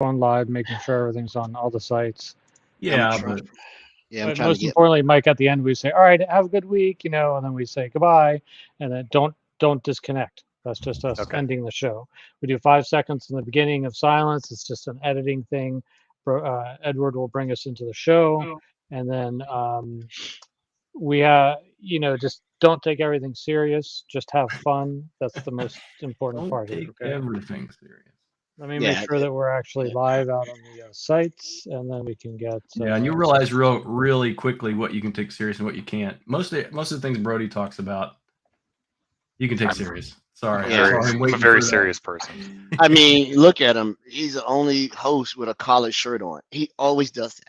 going live, making sure everything's on all the sites. I'm Yeah, trying. but Yeah, I'm But trying to most get. importantly, Mike, at the end we say, "All right, have a good week," and then we say goodbye, and then don't disconnect. That's just us Okay. ending the show. We do 5 seconds in the beginning of silence. It's just an editing thing. Edward will bring us into the show, and then we just don't take everything serious. Just have fun. That's the most important don't part take here. Okay. everything serious. Let me make Yeah, sure that we're actually yeah. live out on the sites, and then we can get. Yeah, and you realize really quickly what you can take serious and what you can't. Most of the things Brody talks about, you can take I'm- serious. Sorry, Yeah. sorry, I'm I'm a waiting very for that. serious person. I mean, look at him. He's the only host with a collared shirt on. He always does that.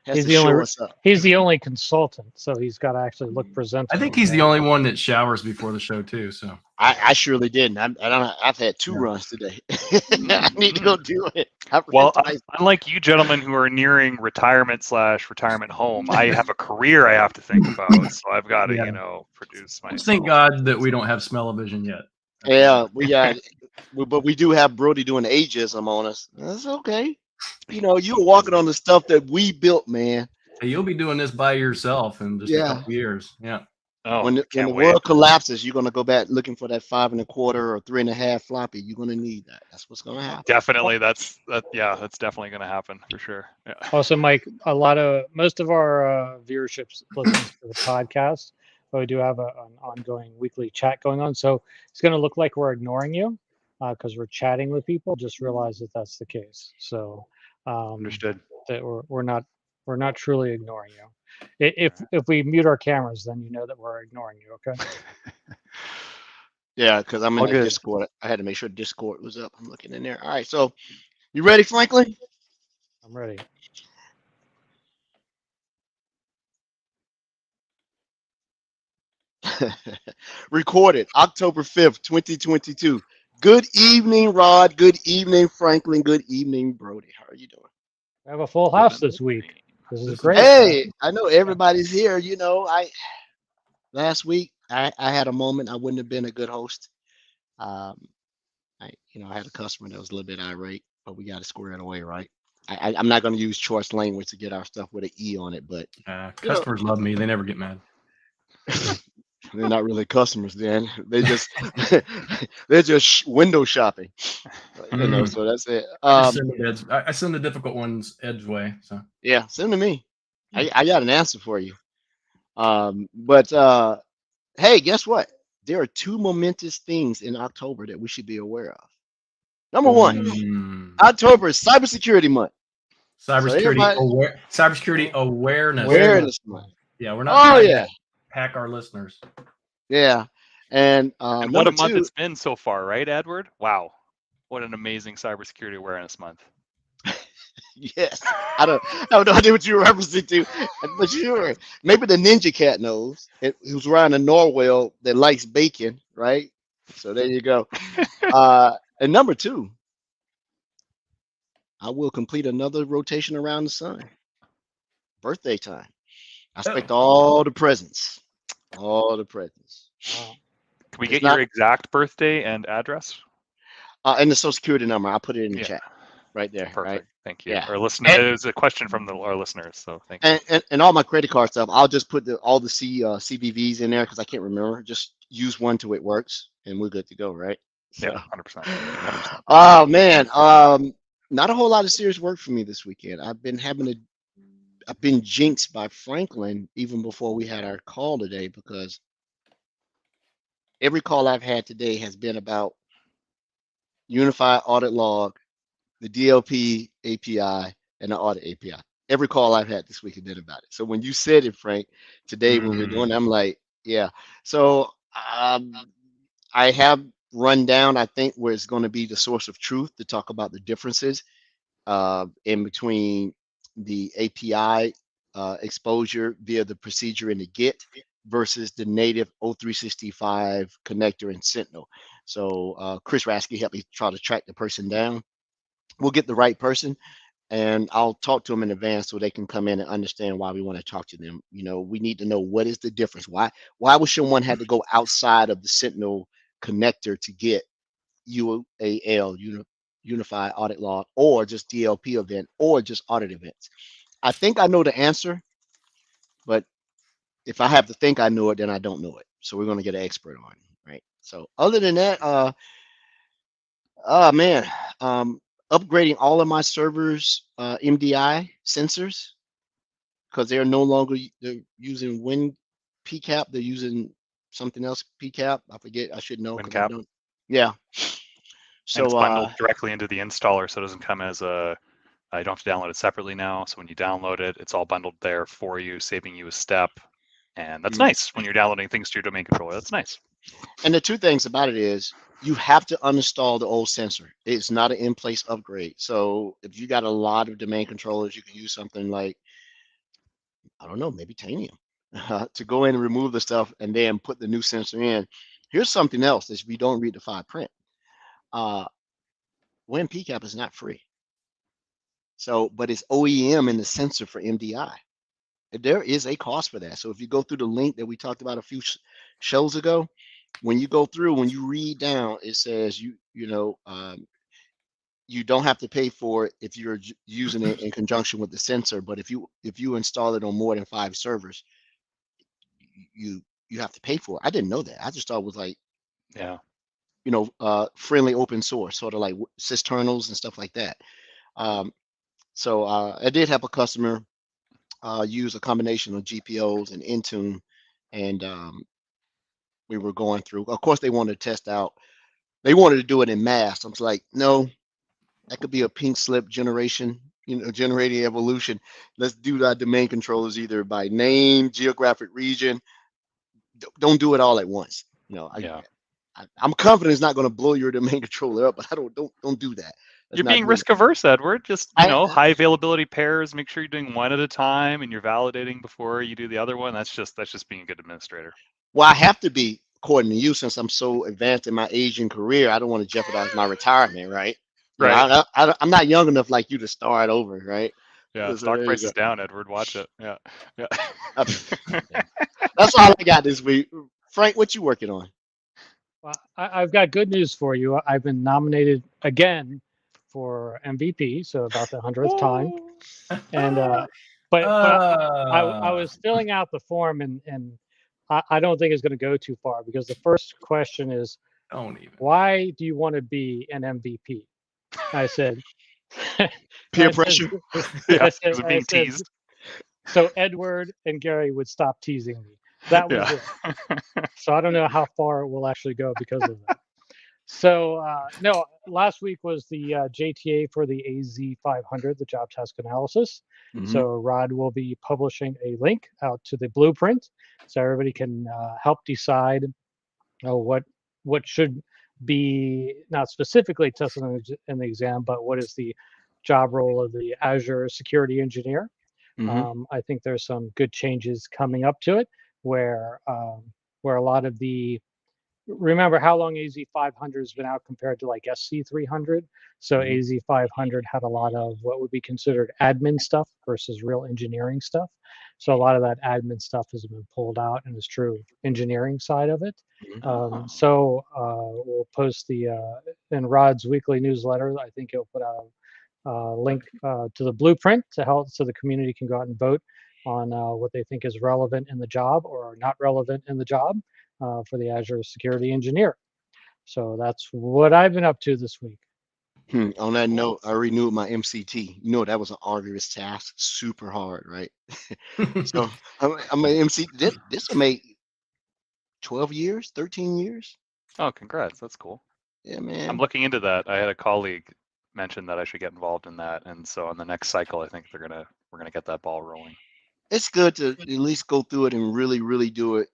Has He's to the show only us up. he's the only consultant, so he's got to actually look I presentable. think he's the only one that showers before the show too. So I surely didn't. I've had 2 Yeah. runs today. I need to go do it. Well, Twice. unlike you gentlemen who are nearing retirement/retirement home, I have a career I have to think about, so I've got to, Yeah. produce let's myself. thank God that we don't have smell-o-vision yet. Yeah, but we do have Brody doing ageism on us. That's okay. You're walking on the stuff that we built, man. Hey, you'll be doing this by yourself in just a Yeah. couple years. Yeah. Oh, When I the can't wait. world collapses, you're gonna go back looking for that 5 1/4 or 3 1/2 floppy. You're gonna need that. That's what's gonna happen. Definitely, that's definitely going to happen for sure. Yeah. Also, Mike, most of our viewership listens to the podcast, but we do have an ongoing weekly chat going on. So it's going to look like we're ignoring you because we're chatting with people. Just realize that that's the case. So Understood. that we're not truly ignoring you. If we mute our cameras, then you know that we're ignoring you. Okay. Yeah, because I'm in All that good. Discord. I had to make sure Discord was up. I'm looking in there. All right, so you ready, Franklin? I'm ready. Recorded October 5th, 2022. Good evening, Rod. Good evening, Franklin. Good evening, Brody. How are you doing? We have a full house this week. This is This is great. Hey, I know everybody's here. Last week I had a moment. I wouldn't have been a good host. Um, I had a customer that was a little bit irate, but we got to square it away, right? I'm not going to use choice language to get our stuff with an E on it, but Customers love me. They never get mad. they're not really customers. Then they're just window shopping. So that's it. I send the difficult ones Ed's way. So Yeah, send them to me. I got an answer for you. But hey, guess what? There are 2 momentous things in October that we should be aware of. Number 1, October is Cybersecurity Month. cybersecurity awareness. Awareness Month. Yeah, we're not trying yeah. to hack our listeners. Yeah. And And what a month 2, it's been so far, right, Edward? Wow. What an amazing cybersecurity awareness month. yes. I have no idea what you're referencing to, but sure. Maybe the Ninja Cat knows. Who's riding a Norwell that likes bacon, right? So there you go. And number 2, I will complete another rotation around the sun. Birthday time. I expect all the presents. All the presents. Wow. Can we It's get not- your exact birthday and address? And the Social Security number. I'll put it in the Yeah. chat right there. Perfect. Right. Thank you. Yeah. Our listener, it was a question from our listeners, so thank you. And all my credit card stuff, I'll just put all the CVVs in there because I can't remember. Just use one till it works, and we're good to go, right? So, Yeah, 100%. 100%. oh man, not a whole lot of serious work for me this weekend. I've been jinxed by Franklin even before we had our call today because every call I've had today has been about Unified Audit Log, the DLP API, and the Audit API. Every call I've had this week has been about it. So when you said it, Frank, today when we're doing it, I'm like, yeah. So I have run down, I think, where it's going to be the source of truth to talk about the differences in between the API exposure via the procedure in the GET versus the native O365 connector in Sentinel. So Chris Rasky helped me try to track the person down. We'll get the right person, and I'll talk to them in advance so they can come in and understand why we want to talk to them. We need to know what is the difference. Why would someone have to go outside of the Sentinel connector to get UAL, unified audit log, or just DLP event, or just audit events? I think I know the answer, but if I have to think I know it, then I don't know it. So we're going to get an expert on it, right? So other than that, man, upgrading all of my servers, MDI sensors, because they're no longer they're using Win PCAP. They're using something else PCAP. I forget. I should know. 'cause I WinCap. don't- Yeah. And it's So bundled directly into the installer, so it doesn't come as a. You don't have to download it separately now. So when you download it, it's all bundled there for you, saving you a step. And that's nice when you're downloading things to your domain controller. That's nice. and the two things about it is you have to uninstall the old sensor. It's not an in-place upgrade. So if you got a lot of domain controllers, you can use something like, I don't know, maybe Tanium to go in and remove the stuff and then put the new sensor in. Here's something else that if you don't read the fine print, Win PCAP is not free. So, but it's OEM in the sensor for MDI. There is a cost for that. So if you go through the link that we talked about a few shows ago, when you go through, when you read down, it says you don't have to pay for it if you're using it in conjunction with the sensor. But if you install it on more than 5 servers, you have to pay for it. I didn't know that. I just thought it was like, Yeah. friendly open source, sort of like sysinternals and stuff like that. So I did have a customer use a combination of GPOs and Intune, and we were going through. Of course, they wanted to test out. They wanted to do it in mass. I was like, no, that could be a pink slip generation, generating evolution. Let's do that domain controllers either by name, geographic region. Don't do it all at once. Yeah. I'm confident it's not going to blow your domain controller up, but I don't do that. You're being risk averse, Edward. Just high availability pairs. Make sure you're doing one at a time and you're validating before you do the other one. That's just being a good administrator. Well, I have to be, according to you, since I'm so advanced in my Asian career. I don't want to jeopardize my retirement, right? Right. I'm not young enough like you to start over, right? Yeah. Stock price is down, Edward. Watch it. Yeah. Yeah. That's all I got this week. Frank, what you working on? Well, I've got good news for you. I've been nominated again for MVP, so about the 100th time. And but I was filling out the form, and I don't think it's going to go too far, because the first question is, why do you want to be an MVP? I said, peer pressure. I said, being teased. So Edward and Gary would stop teasing me. That was it. So I don't know how far it will actually go because of that. So no, last week was the JTA for the AZ500, the job task analysis. Mm-hmm. So Rod will be publishing a link out to the blueprint, so everybody can help decide what should be not specifically tested in the exam, but what is the job role of the Azure security engineer. Mm-hmm. I think there's some good changes coming up to it, where a lot of the, remember how long AZ500 has been out compared to like SC300. So AZ500 had a lot of what would be considered admin stuff versus real engineering stuff. So a lot of that admin stuff has been pulled out and is true engineering side of it. So we'll post in Rod's weekly newsletter. I think he'll put out a link to the blueprint to help, so the community can go out and vote on what they think is relevant in the job or not relevant in the job for the Azure security engineer. So that's what I've been up to this week. On that note, I renewed my MCT. That was an arduous task, super hard, right? So I'm an MCT. This will make 12 years, 13 years. Oh, congrats. That's cool. Yeah, man. I'm looking into that. I had a colleague mention that I should get involved in that. And so on the next cycle, I think we're going to get that ball rolling. It's good to at least go through it and really, really do it.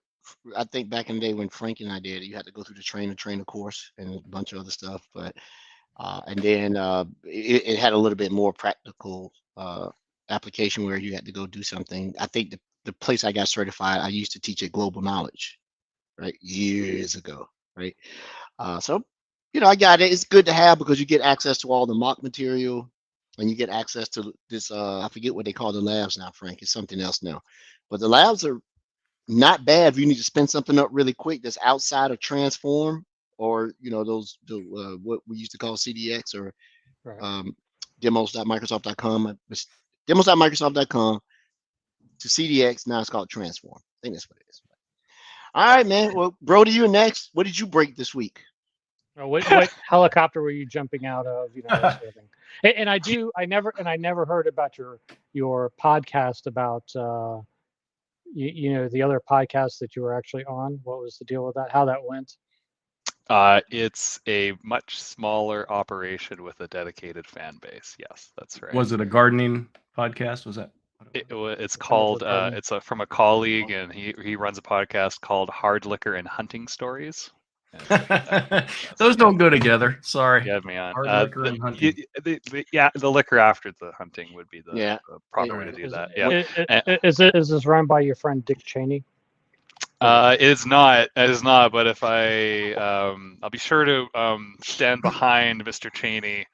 I think back in the day when Frank and I did it, you had to go through the trainer course and a bunch of other stuff. But and then it had a little bit more practical application where you had to go do something. I think the place I got certified, I used to teach at Global Knowledge, right, years ago, right? So I got it. It's good to have because you get access to all the mock material, and you get access to this. I forget what they call the labs now, Frank. It's something else now, but the labs are not bad if you need to spin something up really quick that's outside of Transform, or those what we used to call CDX, or Right. Demos.microsoft.com. Demos.microsoft.com to CDX. Now it's called Transform. I think that's what it is. All right, man. Well, Brody, you're next. What did you break this week? What helicopter were you jumping out of? That sort of thing. And I never heard about your podcast about the other podcast that you were actually on. What was the deal with that? How that went? It's a much smaller operation with a dedicated fan base. Yes, that's right. Was it a gardening podcast? Was that? It's Commercial called. gardening? It's from a colleague, and he runs a podcast called Hard Liquor and Hunting Stories. And Those don't go together. Sorry. you had me on. Hard liquor and hunting. The liquor after the hunting would be the, Yeah. the proper way to do Is, that. Yeah. is this run by your friend Dick Cheney? It's not. It is not. But if I'll be sure to stand behind Mr. Cheney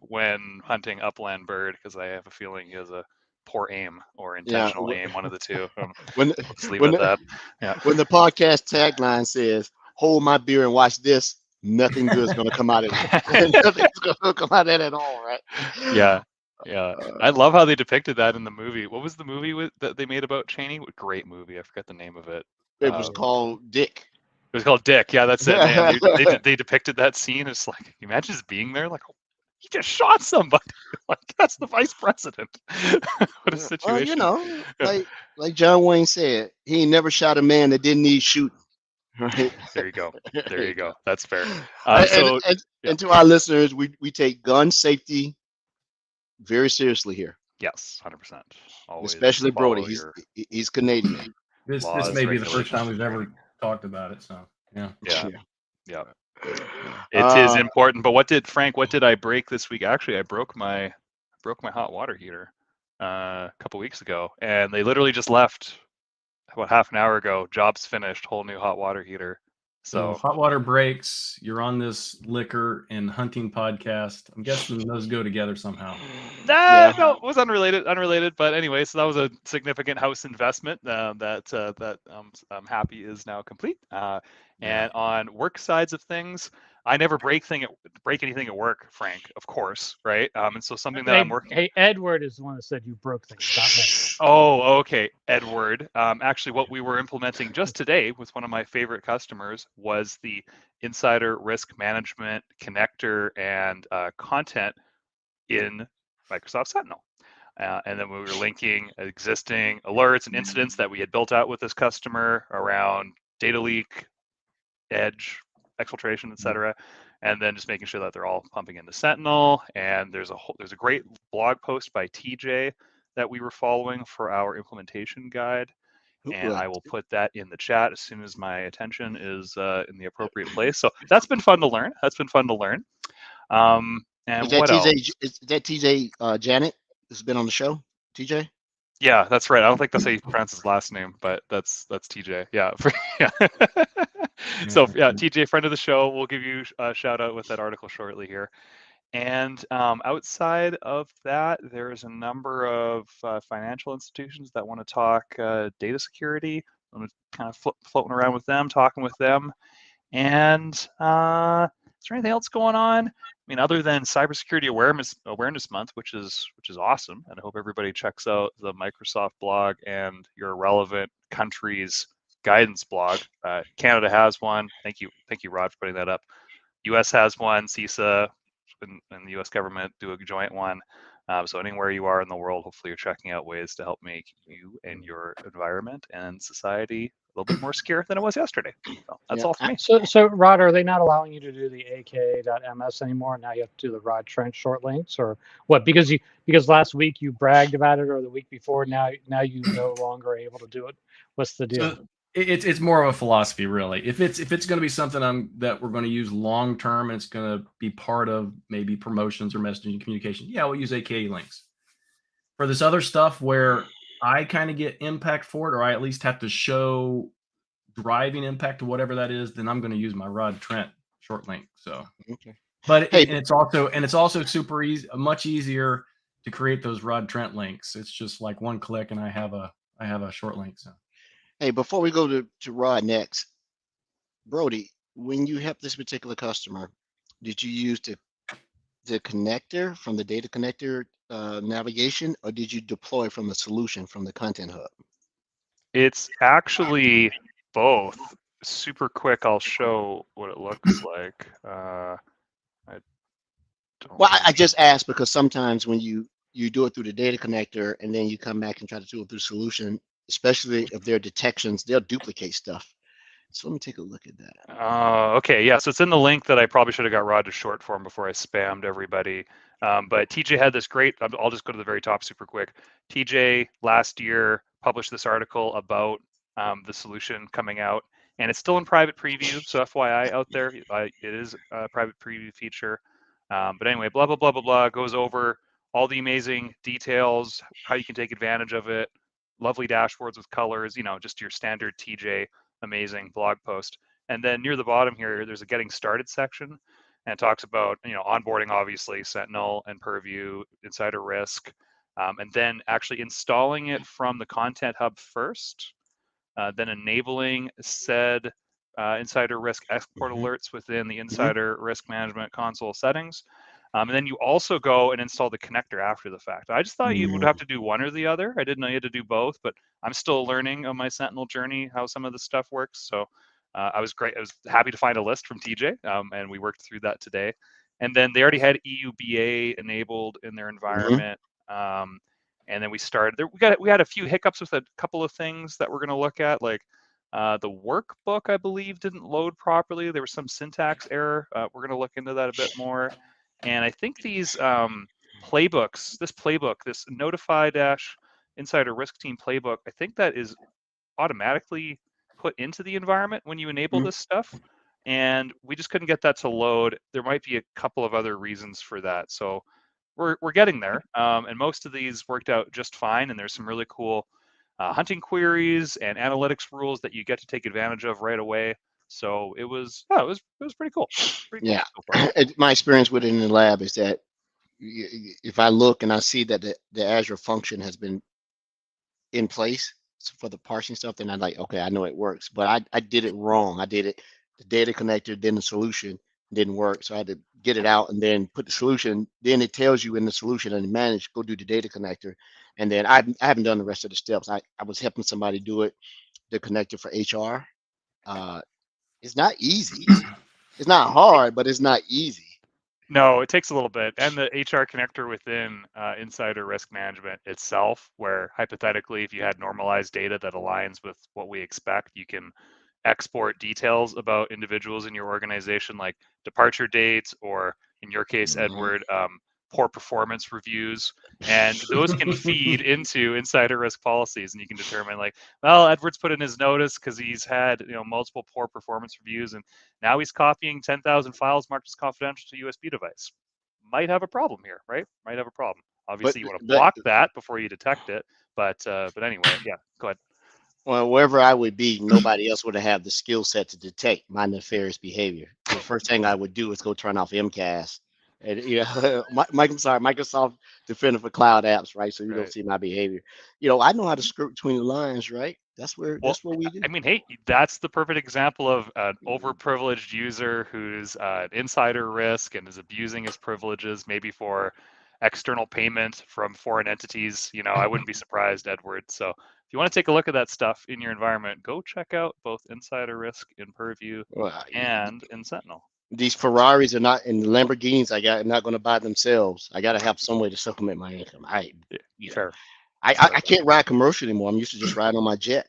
when hunting upland bird, because I have a feeling he has a poor aim or intentional aim, one of the two. When Let's leave when it at that. Yeah. when the podcast tagline says "Hold my beer and watch this," nothing good is going to come out of it. Nothing's going to come out of it at all, right? Yeah. Yeah. I love how they depicted that in the movie. What was the movie that they made about Cheney? Great movie. I forgot the name of it. It was called Dick. It was called Dick. Yeah, that's it. Man. They depicted that scene. It's like, imagine just being there, like, he just shot somebody. Like, that's the vice president. What a situation. Like John Wayne said, he ain't never shot a man that didn't need shooting. Right. There you go. There you go. That's fair. And to our listeners, we take gun safety very seriously here. Yes, 100%. Always especially Brody. follow He's Canadian. This laws, may be the first time we've regulations, ever talked about it. So yeah. Yeah. It is important. But what did I break this week? Actually, I broke my hot water heater a couple weeks ago, and they literally just left about half an hour ago. Job's finished, whole new hot water heater. So So hot water breaks. You're on this liquor and hunting podcast. I'm guessing those go together somehow. no, it was unrelated. But anyway, so that was a significant house investment that I'm happy is now complete. And on work sides of things, I never break anything at work, Frank, of course, right? And so something that I'm working. Hey, Edward is the one that said you broke things, not me. Oh, okay, Edward. Actually, what we were implementing just today with one of my favorite customers was the Insider Risk Management connector and content in Microsoft Sentinel. And then we were linking existing alerts and incidents that we had built out with this customer around data leak, edge, exfiltration, etc., and then just making sure that they're all pumping into Sentinel. And there's a great blog post by TJ that we were following for our implementation guide, and I will put that in the chat as soon as my attention is in the appropriate place. So that's been fun to learn. And is that what TJ? else? Is that TJ Janet? Has been on the show, TJ? Yeah, that's right. I don't think that's how you pronounce his last name, but that's TJ. Yeah. So yeah, TJ, friend of the show. We'll give you a shout out with that article shortly here. And outside of that, there's a number of financial institutions that want to talk data security. I'm kind of floating around with them, talking with them. And is there anything else going on? I mean, other than Cybersecurity Awareness Month, which is awesome, and I hope everybody checks out the Microsoft blog and your relevant country's guidance blog. Canada has one. Thank you, Rod, for putting that up. US has one. CISA and the U.S. government do a joint one. So anywhere you are in the world, hopefully you're checking out ways to help make you and your environment and society a little bit more secure than it was yesterday. So that's all for me. So Rod, are they not allowing you to do the AK.ms anymore? Now you have to do the Rod Trench short links, or what? Because last week you bragged about it, or the week before. Now you no longer are able to do it. What's the deal? So it's more of a philosophy, really. If it's going to be something that we're going to use long term, and it's going to be part of maybe promotions or messaging communication, yeah, we'll use AKA links. For this other stuff where I kind of get impact for it, or I at least have to show driving impact to whatever that is, then I'm going to use my Rod Trent short link. So, okay. But it's also super easy, much easier to create those Rod Trent links. It's just like one click, and I have a short link. So. Hey, before we go to Rod next, Brody, when you help this particular customer, did you use the the connector from the data connector navigation, or did you deploy from the solution from the Content Hub? It's actually both. Super quick, I'll show what it looks like. I don't Well, know. I just asked because sometimes when you do it through the data connector and then you come back and try to do it through solution, especially if there are detections, they'll duplicate stuff. So let me take a look at that. Okay, yeah, so it's in the link that I probably should have got Rod to short form before I spammed everybody. But TJ had this great, I'll just go to the very top super quick. TJ last year published this article about the solution coming out, and it's still in private preview. So FYI out there, it is a private preview feature. But anyway, blah, blah, blah, blah, blah, goes over all the amazing details, how you can take advantage of it, lovely dashboards with colors, just your standard TJ amazing blog post. And then near the bottom here, there's a getting started section, and it talks about onboarding, obviously, Sentinel and Purview, Insider Risk, and then actually installing it from the Content Hub first, then enabling said Insider Risk export alerts within the Insider Risk Management console settings. And then you also go and install the connector after the fact. I just thought you would have to do one or the other. I didn't know you had to do both, but I'm still learning on my Sentinel journey how some of this stuff works. So I was happy to find a list from TJ, and we worked through that today. And then they already had EUBA enabled in their environment. And then we started there. We had a few hiccups with a couple of things that we're going to look at, like the workbook, I believe, didn't load properly. There was some syntax error. We're going to look into that a bit more. And I think these playbooks, this Notify Insider Risk Team playbook, I think that is automatically put into the environment when you enable this stuff. And we just couldn't get that to load. There might be a couple of other reasons for that. So we're getting there. And most of these worked out just fine. And there's some really cool hunting queries and analytics rules that you get to take advantage of right away. So it was pretty cool. Yeah. So My experience with it in the lab is that if I look and I see that the Azure function has been in place for the parsing stuff, then I'm like, okay, I know it works. But I did it wrong. I did it, the data connector, then the solution didn't work. So I had to get it out and then put the solution. Then it tells you in the solution and manage, go do the data connector. And then I haven't done the rest of the steps. I was helping somebody do it, the connector for HR. It's not easy. It's not hard, but it's not easy. No, it takes a little bit. And the HR connector within Insider Risk Management itself, where hypothetically, if you had normalized data that aligns with what we expect, you can export details about individuals in your organization, like departure dates, or in your case, Edward, poor performance reviews, and those can feed into Insider Risk policies, and you can determine, like, well, Edward's put in his notice because he's had multiple poor performance reviews, and now he's copying 10,000 files marked as confidential to a USB device. Might have a problem here, right? Might have a problem. Obviously, you want to block that before you detect it, but anyway, yeah, go ahead. Well, wherever I would be, nobody else would have the skill set to detect my nefarious behavior. The first thing I would do is go turn off MCAS. And Microsoft Defender for Cloud Apps, right? So you don't see my behavior. I know how to skirt between the lines, right? That's what we do. I mean, hey, that's the perfect example of an overprivileged user who's insider risk and is abusing his privileges, maybe for external payment from foreign entities. I wouldn't be surprised, Edward. So if you want to take a look at that stuff in your environment, go check out both Insider Risk in Purview and in Sentinel. These Ferraris are not, and the Lamborghinis I'm not going to buy themselves. I got to have some way to supplement my income. Fair. I can't ride commercial anymore. I'm used to just riding on my jet.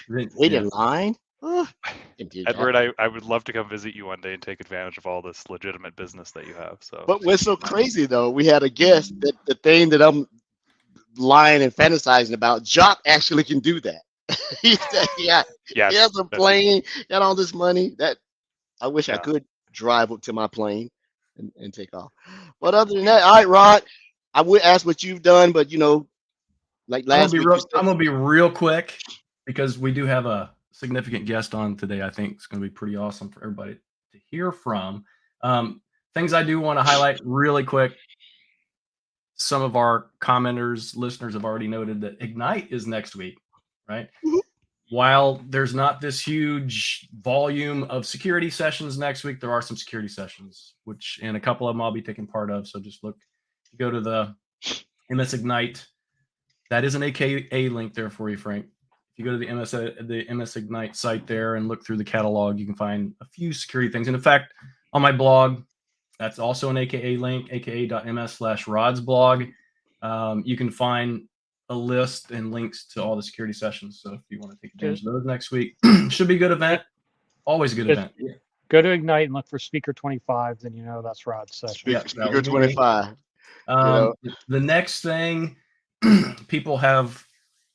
Wait in line. Edward, I would love to come visit you one day and take advantage of all this legitimate business that you have. So, but what's so crazy though, we had a guest that the thing that I'm lying and fantasizing about, Jock actually can do that. He has a plane, got all this money that I wish I could drive up to my plane and take off. But other than that, all right, Rod, I would ask what you've done, but like last week, I'm gonna be real quick because we do have a significant guest on today. I think it's gonna be pretty awesome for everybody to hear from. Things I do want to highlight really quick. Some of our commenters, listeners have already noted that Ignite is next week, right? while there's not this huge volume of security sessions next week, there are some security sessions, and a couple of them I'll be taking part of. So just go to the MS Ignite. That is an AKA link there for you, Frank. If you go to the MS Ignite site there and look through the catalog, you can find a few security things. And in fact, on my blog, that's also an AKA link, aka.ms/rodsblog. You can find a list and links to all the security sessions. So if you want to take advantage of those next week, should be a good event. Always a good event. Go to Ignite and look for speaker 25, then you know that's Rod's session. Yeah, Speaker 25. The next thing, people have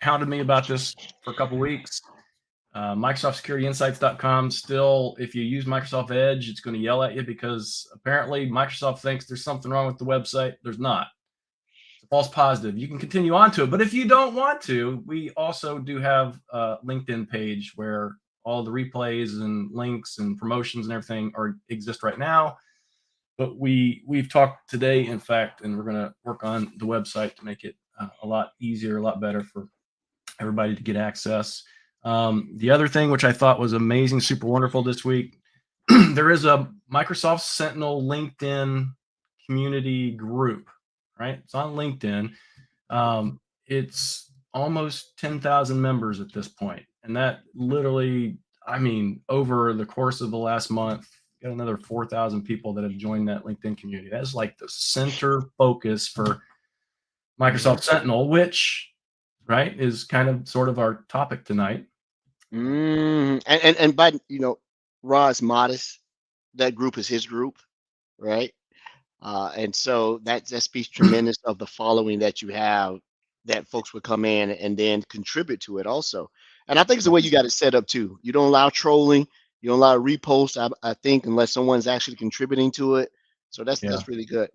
hounded me about this for a couple weeks. MicrosoftSecurityInsights.com still, if you use Microsoft Edge, it's going to yell at you because apparently Microsoft thinks there's something wrong with the website. There's not. It's a false positive. You can continue on to it, but if you don't want to, we also do have a LinkedIn page where all the replays and links and promotions and everything exist right now. But we've talked today, in fact, and we're going to work on the website to make it a lot easier, a lot better for everybody to get access. The other thing, which I thought was amazing, super wonderful this week, there is a Microsoft Sentinel LinkedIn community group, right? It's on LinkedIn. It's almost 10,000 members at this point. And that literally, I mean, over the course of the last month, got another 4,000 people that have joined that LinkedIn community. That's like the center focus for Microsoft Sentinel, which, right, is kind of sort of our topic tonight. And by, Rod's modest, that group is his group, right? And so that speaks tremendous of the following that you have, that folks would come in and then contribute to it also. And I think it's the way you got it set up too. You don't allow trolling, you don't allow reposts, I think, unless someone's actually contributing to it. So that's really good.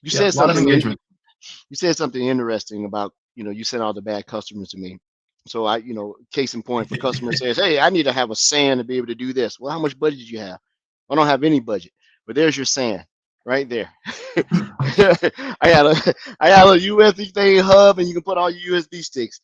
You said something. You said something interesting about, you sent all the bad customers to me. So I, case in point, for customer says, hey, I need to have a SAN to be able to do this. Well, how much budget did you have? I don't have any budget, but there's your SAN right there. I got a USB thing hub, and you can put all your USB sticks.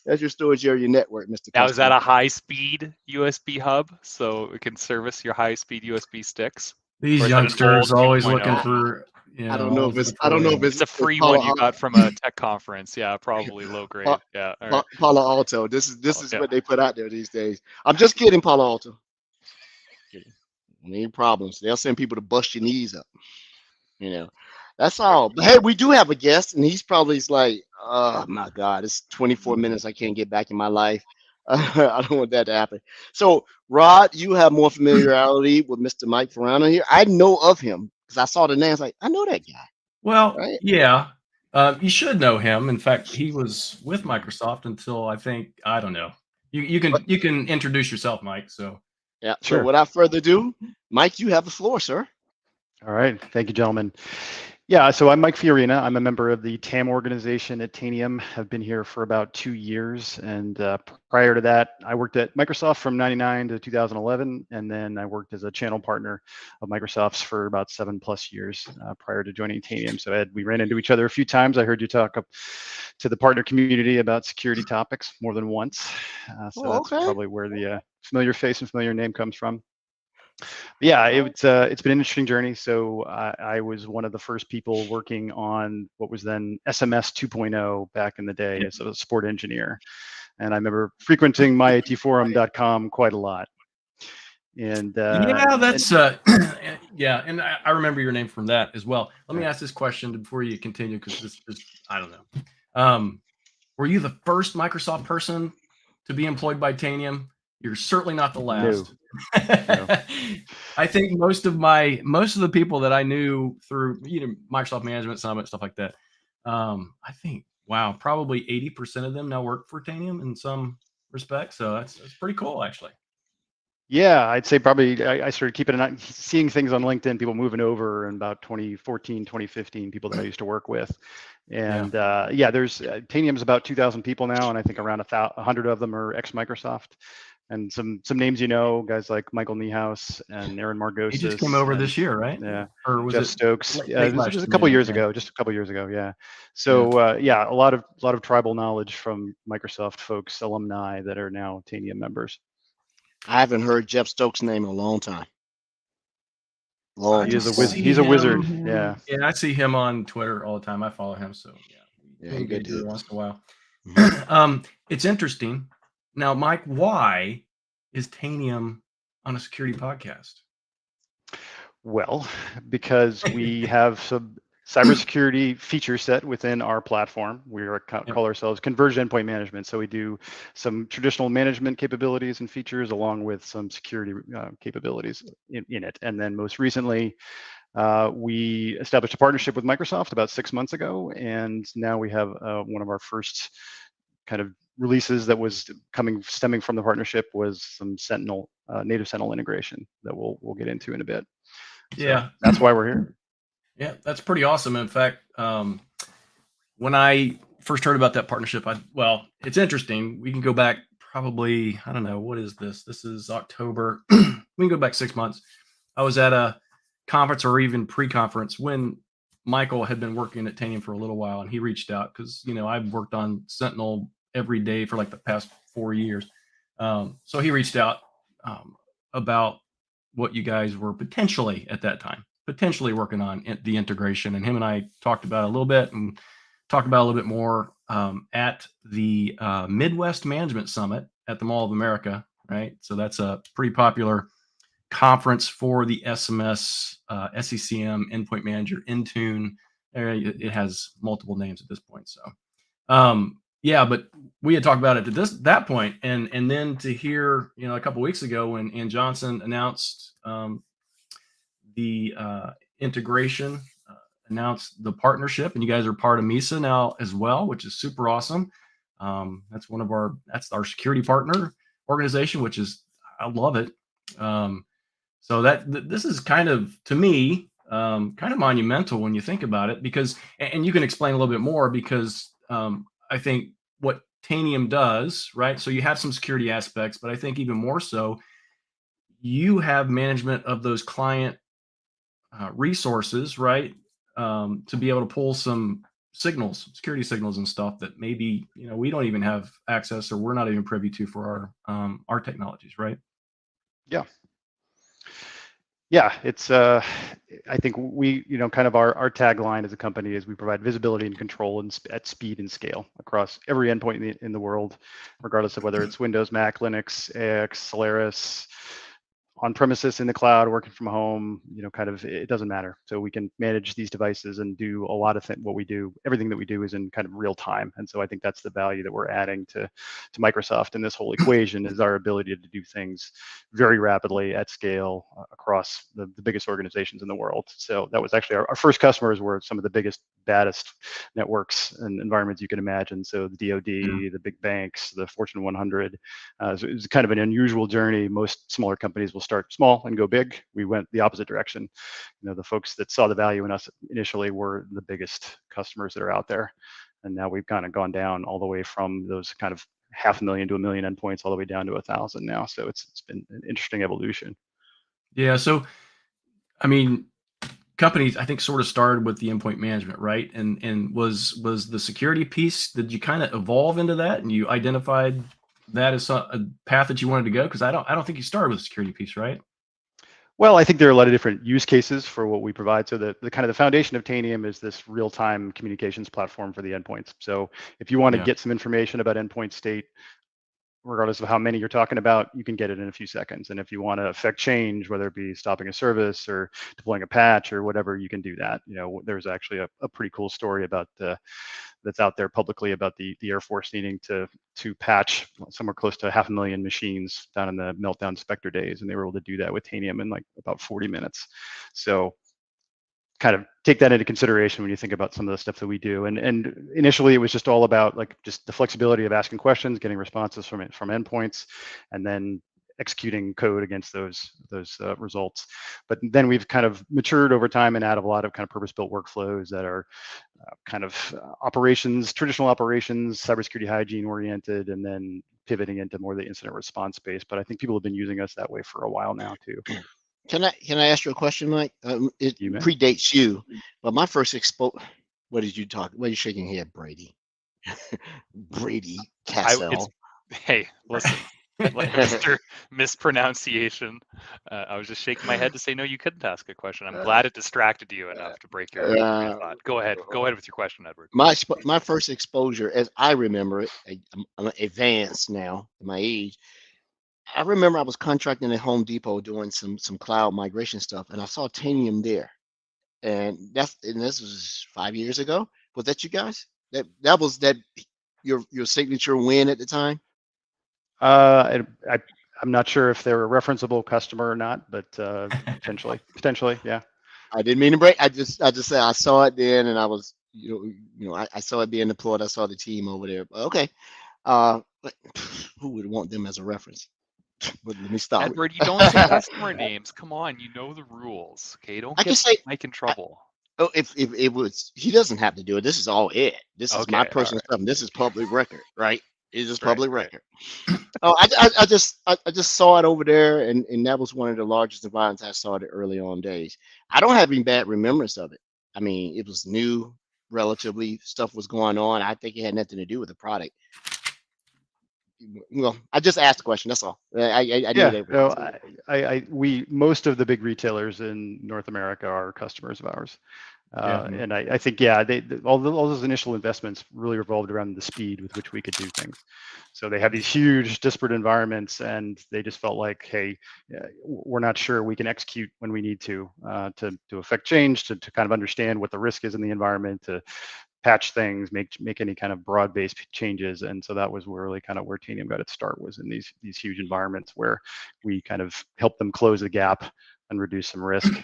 That's your storage area network, Mr. Now, is that a high-speed USB hub, so it can service your high-speed USB sticks? These youngsters always looking for. I don't know if it's a free one you got from a tech conference. Yeah, probably low grade. Yeah. Right. Palo Alto. This is what they put out there these days. I'm just kidding, Palo Alto. Any problems? They'll send people to bust your knees up. That's all. But hey, we do have a guest, and he's probably like, oh my God, it's 24 minutes. I can't get back in my life. I don't want that to happen. So, Rod, you have more familiarity with Mr. Mike Farano here. I know of him because I saw the name. I was like, I know that guy. Well, right? Yeah. You should know him. In fact, he was with Microsoft until I don't know. You can introduce yourself, Mike. So yeah, sure. So without further ado, Mike, you have the floor, sir. All right. Thank you, gentlemen. Yeah, so I'm Mike Fiorina. I'm a member of the TAM organization at Tanium. I've been here for about 2 years. And prior to that, I worked at Microsoft from 99 to 2011. And then I worked as a channel partner of Microsoft's for about 7+ years prior to joining Tanium. So we ran into each other a few times. I heard you talk up to the partner community about security topics more than once. That's probably where the familiar face and familiar name comes from. Yeah, it's been an interesting journey. So I was one of the first people working on what was then SMS 2.0 back in the day as a support engineer. And I remember frequenting myitforum.com quite a lot. And yeah, and I remember your name from that as well. Let me ask this question before you continue, because this is, I don't know. Were you the first Microsoft person to be employed by Tanium? You're certainly not the last. No. I think most of the people that I knew through Microsoft Management Summit, stuff like that, I think, wow, probably 80% of them now work for Tanium in some respect. So that's pretty cool, actually. Yeah, I'd say probably I started seeing things on LinkedIn, people moving over in about 2014, 2015, people that I used to work with. And there's Tanium's about 2,000 people now, and I think around 100 of them are ex-Microsoft. and some names, guys like Michael Niehaus and Aaron Margosis. He just came over and, this year, right? Yeah. Or was Jeff it Stokes. late Yeah, it was last just a year? couple years Okay. ago. Just a couple years ago. Yeah. So yeah, a lot of tribal knowledge from Microsoft folks, alumni that are now Tanium members. I haven't heard Jeff Stokes' name in a long time. Long He is a time. wizard. He's a wizard. him- Yeah. Yeah, I see him on Twitter all the time. I follow him, so yeah, Yeah, he good engage every dude. once in a while. Mhm. It's interesting. Now, Mike, why is Tanium on a security podcast? Well, because we have some cybersecurity feature set within our platform. We are call ourselves Converged Endpoint Management. So we do some traditional management capabilities and features along with some security capabilities in it. And then most recently, we established a partnership with Microsoft about 6 months ago, and now we have one of our first kind of releases that was stemming from the partnership was some Sentinel, native Sentinel integration that we'll get into in a bit. Yeah, so that's why we're here. Yeah, that's pretty awesome. In fact, when I first heard about that partnership, well, it's interesting. We can go back probably, I don't know, what is this? This is October. We can go back 6 months. I was at a conference or even pre-conference when Michael had been working at Tanium for a little while, and he reached out because I've worked on Sentinel every day for like the past 4 years. So he reached out about what you guys were potentially at that time working on the integration, and him and I talked about it a little bit and talked about it a little bit more at the Midwest Management Summit at the Mall of America, right? So that's a pretty popular conference for the SMS, SCCM, Endpoint Manager, Intune. It has multiple names at this point. So, yeah, but we had talked about it at that point, and then to hear, a couple weeks ago when Ann Johnson announced the integration, announced the partnership, and you guys are part of MISA now as well, which is super awesome. That's our security partner organization, which is, I love it. So this is kind of, to me, kind of monumental when you think about it, because, and you can explain a little bit more, because I think what Tanium does, right? So you have some security aspects, but I think even more so, you have management of those client resources, right? To be able to pull some security signals and stuff that maybe, we don't even have access, or we're not even privy to for our technologies, right? Yeah, it's I think we, kind of our tagline as a company is we provide visibility and control at speed and scale across every endpoint in the world, regardless of whether it's Windows, Mac, Linux, AX, Solaris, on premises, in the cloud, working from home, kind of, it doesn't matter. So we can manage these devices and do a lot of what we do. Everything that we do is in kind of real time. And so I think that's the value that we're adding to Microsoft in this whole equation, is our ability to do things very rapidly at scale across the biggest organizations in the world. So that was actually our first customers were some of the biggest, baddest networks and environments you can imagine. So the DoD, the big banks, the Fortune 100. So it was kind of an unusual journey. Most smaller companies will start small and go big. We went the opposite direction. The folks that saw the value in us initially were the biggest customers that are out there. And now we've kind of gone down all the way from those kind of 500,000 to 1 million endpoints all the way down to 1,000 now. So it's been an interesting evolution. Yeah. So, I mean, companies, I think, sort of started with the endpoint management, right? And was the security piece, did you kind of evolve into that, and you identified that as a path that you wanted to go? Because I don't think you started with the security piece, right? Well, I think there are a lot of different use cases for what we provide. So the kind of the foundation of Tanium is this real-time communications platform for the endpoints. So if you want to get some information about endpoint state, regardless of how many you're talking about, you can get it in a few seconds. And if you want to affect change, whether it be stopping a service or deploying a patch or whatever, you can do that. There's actually a pretty cool story about that's out there publicly about the Air Force needing to patch somewhere close to 500,000 machines down in the meltdown Spectre days, and they were able to do that with Tanium in like about 40 minutes. So kind of take that into consideration when you think about some of the stuff that we do. And initially it was just all about like just the flexibility of asking questions, getting responses from endpoints, and then executing code against those results. But then we've kind of matured over time and added a lot of kind of purpose-built workflows that are kind of traditional operations, cybersecurity hygiene oriented, and then pivoting into more of the incident response space. But I think people have been using us that way for a while now too. Can I ask you a question, Mike? It You may. predates you, but my first what did you talk? What are you shaking your head, Brady? Brady Cassell. Hey, listen, Mr. Mispronunciation. I was just shaking my head to say no. You couldn't ask a question. I'm glad it distracted you enough to break your thought. Go ahead with your question, Edward. My first exposure, as I remember it, I'm advanced now in my age. I remember I was contracting at Home Depot doing some cloud migration stuff, and I saw Tanium there, and this was 5 years ago. Was that you guys? That was your signature win at the time? I'm not sure if they're a referenceable customer or not, but potentially, yeah. I didn't mean to break. I just said I saw it then, and I was I saw it being deployed. I saw the team over there. Okay, but who would want them as a reference? But let me stop. Edward, you don't say customer names. Come on, you know the rules. Okay, don't I can get say Mike in trouble. Oh, if it was, he doesn't have to do it. This is all it. This is my Okay, personal all stuff. And this is public record, right? It's just Right, public right. record. Oh, I just saw it over there, and that was one of the largest environments I saw it early on days. I don't have any bad remembrance of it. I mean, it was new, relatively. Stuff was going on. I think it had nothing to do with the product. Well, I just asked the question. That's all. I Yeah, knew no, we most of the big retailers in North America are customers of ours. And I think, yeah, all those initial investments really revolved around the speed with which we could do things. So they have these huge disparate environments, and they just felt like, hey, we're not sure we can execute when we need to affect change, to kind of understand what the risk is in the environment, to patch things, make any kind of broad-based changes. And so that was really kind of where Tanium got its start, was in these huge environments where we kind of helped them close the gap and reduce some risk.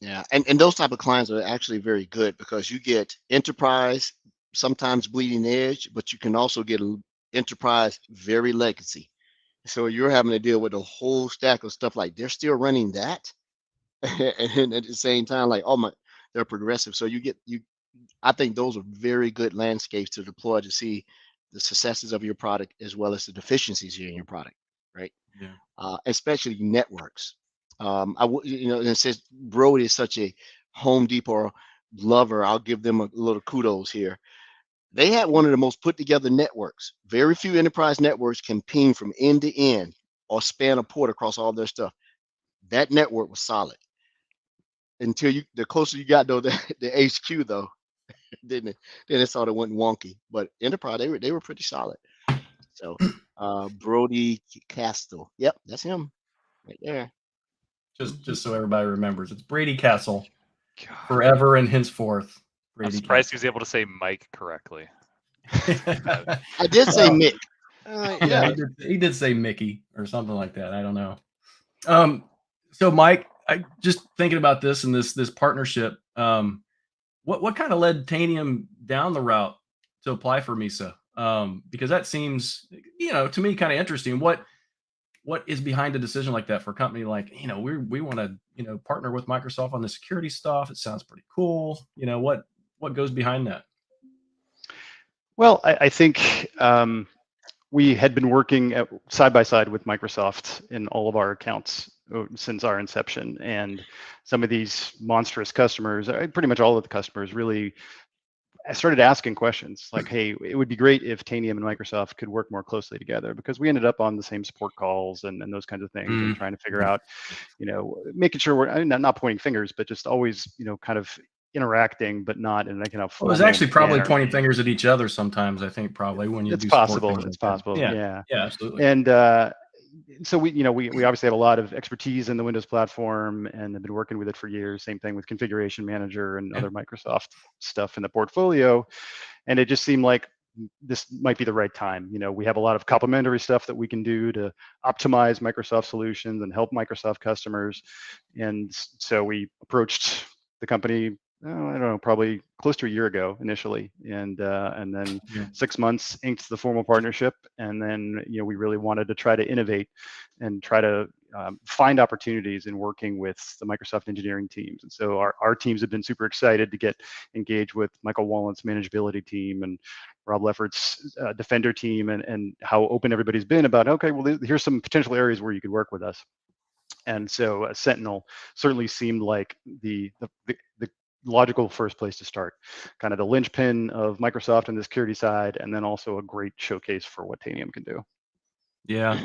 Yeah, and those type of clients are actually very good, because you get enterprise, sometimes bleeding edge, but you can also get enterprise very legacy. So you're having to deal with a whole stack of stuff, like they're still running that, and at the same time, like, oh my, they're progressive. So I think those are very good landscapes to deploy to see the successes of your product as well as the deficiencies in your product, right? Yeah. Especially networks. And it says Brody is such a Home Depot lover. I'll give them a little kudos here. They had one of the most put together networks. Very few enterprise networks can ping from end to end or span a port across all their stuff. That network was solid until the closer you got to the HQ, though, then it sort of went wonky. But enterprise, they were pretty solid. So Brody Castle, yep, that's him right there. Just so everybody remembers, it's Brady Castle, forever and henceforth. I'm surprised he was able to say Mike correctly. I did say Mick. Yeah, he did say Mickey or something like that. I don't know. So Mike, I just thinking about this and this partnership. What kind of led Tanium down the route to apply for MISA? Because that seems, to me, kind of interesting. What is behind a decision like that for a company like, we want to, partner with Microsoft on the security stuff? It sounds pretty cool. What goes behind that? Well, I think we had been working side by side with Microsoft in all of our accounts since our inception, and some of these monstrous customers, pretty much all of the customers, really started asking questions like, hey, it would be great if Tanium and Microsoft could work more closely together, because we ended up on the same support calls and those kinds of things, and trying to figure out, making sure we're not pointing fingers, but just always, kind of interacting, but not in a kind of it was actually probably manner. Pointing fingers at each other sometimes. I think probably when you it's do possible. It's possible. Yeah, absolutely. And so we obviously have a lot of expertise in the Windows platform and have been working with it for years. Same thing with Configuration Manager and other Microsoft stuff in the portfolio. And it just seemed like this might be the right time. We have a lot of complementary stuff that we can do to optimize Microsoft solutions and help Microsoft customers. And so we approached the company, I don't know, probably close to a year ago initially, and then 6 months inked the formal partnership, and then we really wanted to try to innovate and try to find opportunities in working with the Microsoft engineering teams. And so our teams have been super excited to get engaged with Michael Wallant's manageability team and Rob Lefferts' Defender team, and how open everybody's been about, okay, well, here's some potential areas where you could work with us. And so Sentinel certainly seemed like the logical first place to start, kind of the linchpin of Microsoft on the security side, and then also a great showcase for what Tanium can do. Yeah,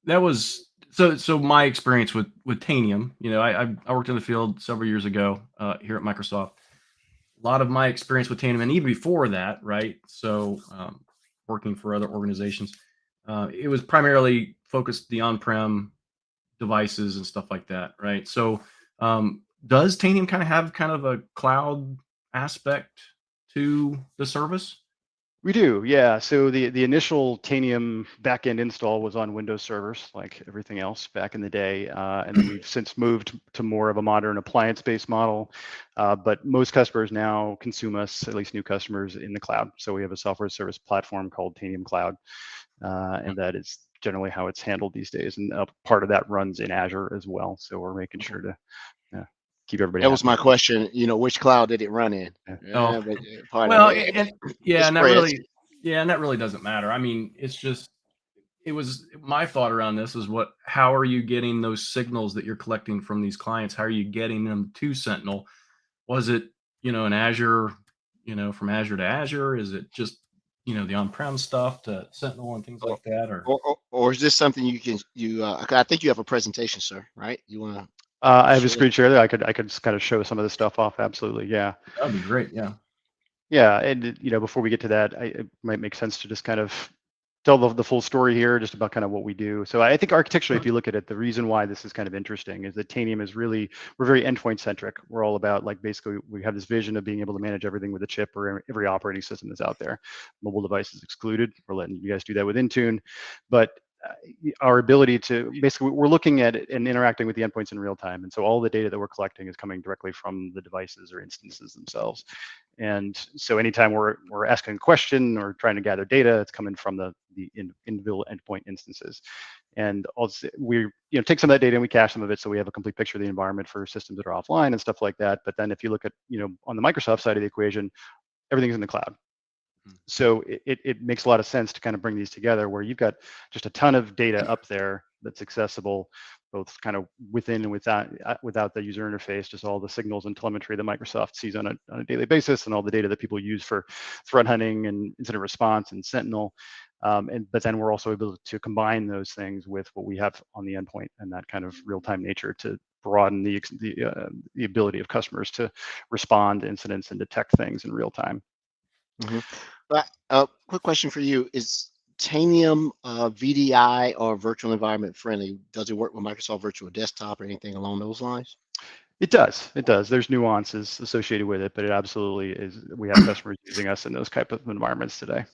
that was so my experience with Tanium. You know, I worked in the field several years ago here at Microsoft. A lot of my experience with Tanium, and even before that, right? So working for other organizations, it was primarily focused the on-prem devices and stuff like that, right? So does Tanium kind of have kind of a cloud aspect to the service? We do, yeah. So the initial Tanium backend install was on Windows servers, like everything else back in the day, and then we've since moved to more of a modern appliance-based model. But most customers now consume us, at least new customers, in the cloud. So we have a software service platform called Tanium Cloud, and that is generally how it's handled these days. And part of that runs in Azure as well. So we're making sure to keep everybody. That was happy. my question. You know, which cloud did it run in? Oh. But part Well, of it, and it and that spreads. really doesn't matter. I mean, it was my thought around this is how are you getting those signals that you're collecting from these clients? How are you getting them to Sentinel? Was it, in Azure, from Azure to Azure? Is it just, the on-prem stuff to Sentinel and things like that? Or is this something I think you have a presentation, sir, right? You want to? I have a Sure. screen share there. I could just kind of show some of this stuff off. Absolutely, yeah. That'd be great. Yeah. Yeah, and before we get to that, it might make sense to just kind of tell the full story here, just about kind of what we do. So I think architecturally, if you look at it, the reason why this is kind of interesting is that Tanium is we're very endpoint centric. We're all about, like, basically we have this vision of being able to manage everything with a chip or every operating system that's out there. Mobile devices excluded. We're letting you guys do that with Intune, but our ability to basically, we're looking at it and interacting with the endpoints in real time. And so all the data that we're collecting is coming directly from the devices or instances themselves. And so anytime we're asking a question or trying to gather data, it's coming from the individual endpoint instances. And also we take some of that data and we cache some of it, so we have a complete picture of the environment for systems that are offline and stuff like that. But then if you look at on the Microsoft side of the equation, everything's in the cloud. So it makes a lot of sense to kind of bring these together, where you've got just a ton of data up there that's accessible, both kind of within and without the user interface, just all the signals and telemetry that Microsoft sees on a daily basis, and all the data that people use for threat hunting and incident response and Sentinel. But then we're also able to combine those things with what we have on the endpoint and that kind of real-time nature to broaden the ability of customers to respond to incidents and detect things in real time. Mm-hmm. But quick question for you: is Tanium VDI or virtual environment friendly? Does it work with Microsoft Virtual Desktop or anything along those lines? It does. It does. There's nuances associated with it, but it absolutely is. We have customers using us in those type of environments today.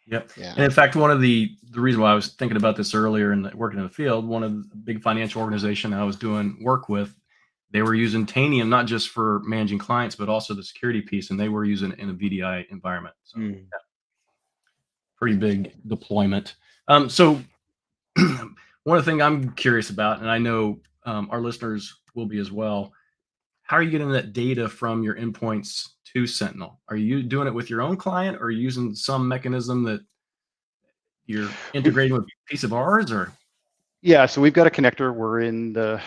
Yep. Yeah. And in fact, one of the reason why I was thinking about this earlier and working in the field, one of the big financial organization I was doing work with, they were using Tanium not just for managing clients, but also the security piece, and they were using it in a VDI environment. So yeah, pretty big deployment. So one of the things I'm curious about, and I know our listeners will be as well, how are you getting that data from your endpoints to Sentinel? Are you doing it with your own client, or are you using some mechanism that you're integrating with a piece of ours, or? Yeah, so we've got a connector. We're in the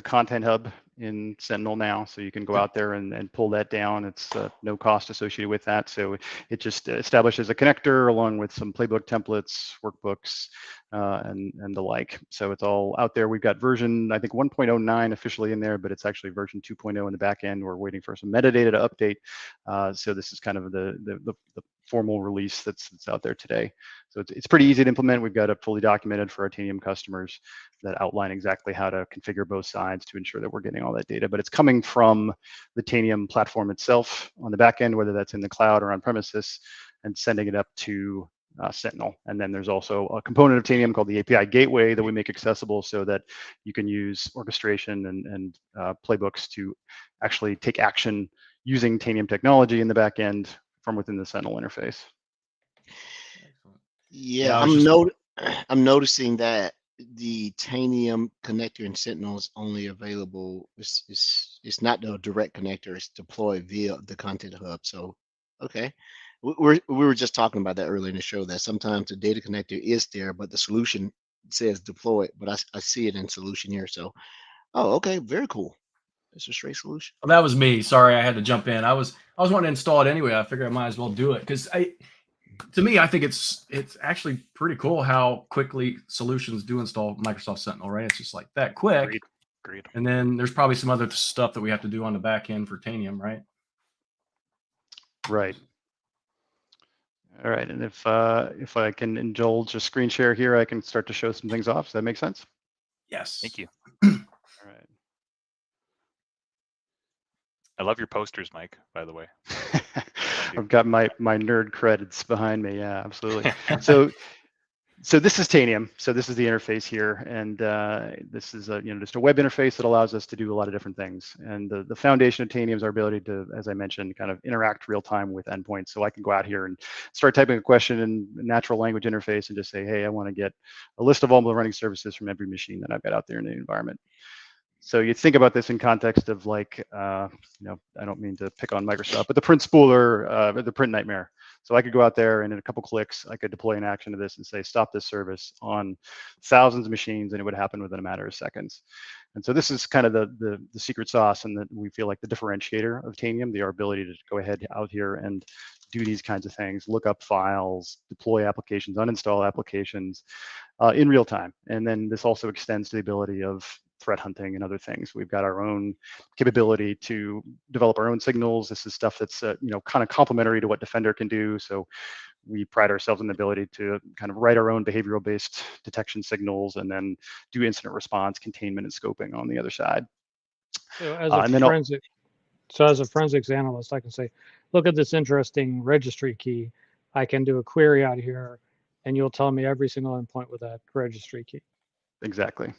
content hub in Sentinel now, so you can go out there and pull that down. It's no cost associated with that. So it just establishes a connector along with some playbook templates, workbooks, and the like. So it's all out there. We've got version, I think 1.09 officially in there, but it's actually version 2.0 in the back end. We're waiting for some metadata to update. So this is kind of the formal release that's out there today. So it's pretty easy to implement. We've got it fully documented for our Tanium customers that outline exactly how to configure both sides to ensure that we're getting all that data. But it's coming from the Tanium platform itself on the back end, whether that's in the cloud or on premises, and sending it up to Sentinel. And then there's also a component of Tanium called the API Gateway that we make accessible so that you can use orchestration and playbooks to actually take action using Tanium technology in the back end from within the Sentinel interface. Yeah, I'm noticing that the Tanium connector and Sentinel is only available. It's not the direct connector. It's deployed via the Content Hub. So, okay, we were just talking about that earlier in the show. That sometimes the data connector is there, but the solution says deployed. But I see it in solution here. So, oh, okay, very cool. It's a straight solution. Well, that was me. Sorry, I had to jump in. I was wanting to install it anyway. I figured I might as well do it because to me, I think it's actually pretty cool how quickly solutions do install Microsoft Sentinel. Right, it's just like that quick. Agreed. And then there's probably some other stuff that we have to do on the back end for Tanium, right? Right. All right. And if I can indulge a screen share here, I can start to show some things off. Does that make sense? Yes. Thank you. All right. I love your posters, Mike, by the way. I've got my nerd credits behind me. Yeah, absolutely. So this is Tanium. So this is the interface here, and this is just a web interface that allows us to do a lot of different things. And the foundation of Tanium is our ability to, as I mentioned, kind of interact real time with endpoints. So I can go out here and start typing a question in natural language interface and just say, hey, I want to get a list of all the running services from every machine that I've got out there in the environment. So you think about this in context of like, I don't mean to pick on Microsoft, but the print spooler, the print nightmare. So I could go out there and in a couple clicks, I could deploy an action to this and say, stop this service on thousands of machines, and it would happen within a matter of seconds. And so this is kind of the secret sauce, and that we feel like the differentiator of Tanium, our ability to go ahead out here and do these kinds of things, look up files, deploy applications, uninstall applications in real time. And then this also extends to the ability of threat hunting and other things. We've got our own capability to develop our own signals. This is stuff that's kind of complementary to what Defender can do. So we pride ourselves in the ability to kind of write our own behavioral-based detection signals and then do incident response, containment, and scoping on the other side. So as a forensics analyst, I can say, look at this interesting registry key. I can do a query out here, and you'll tell me every single endpoint with that registry key. Exactly.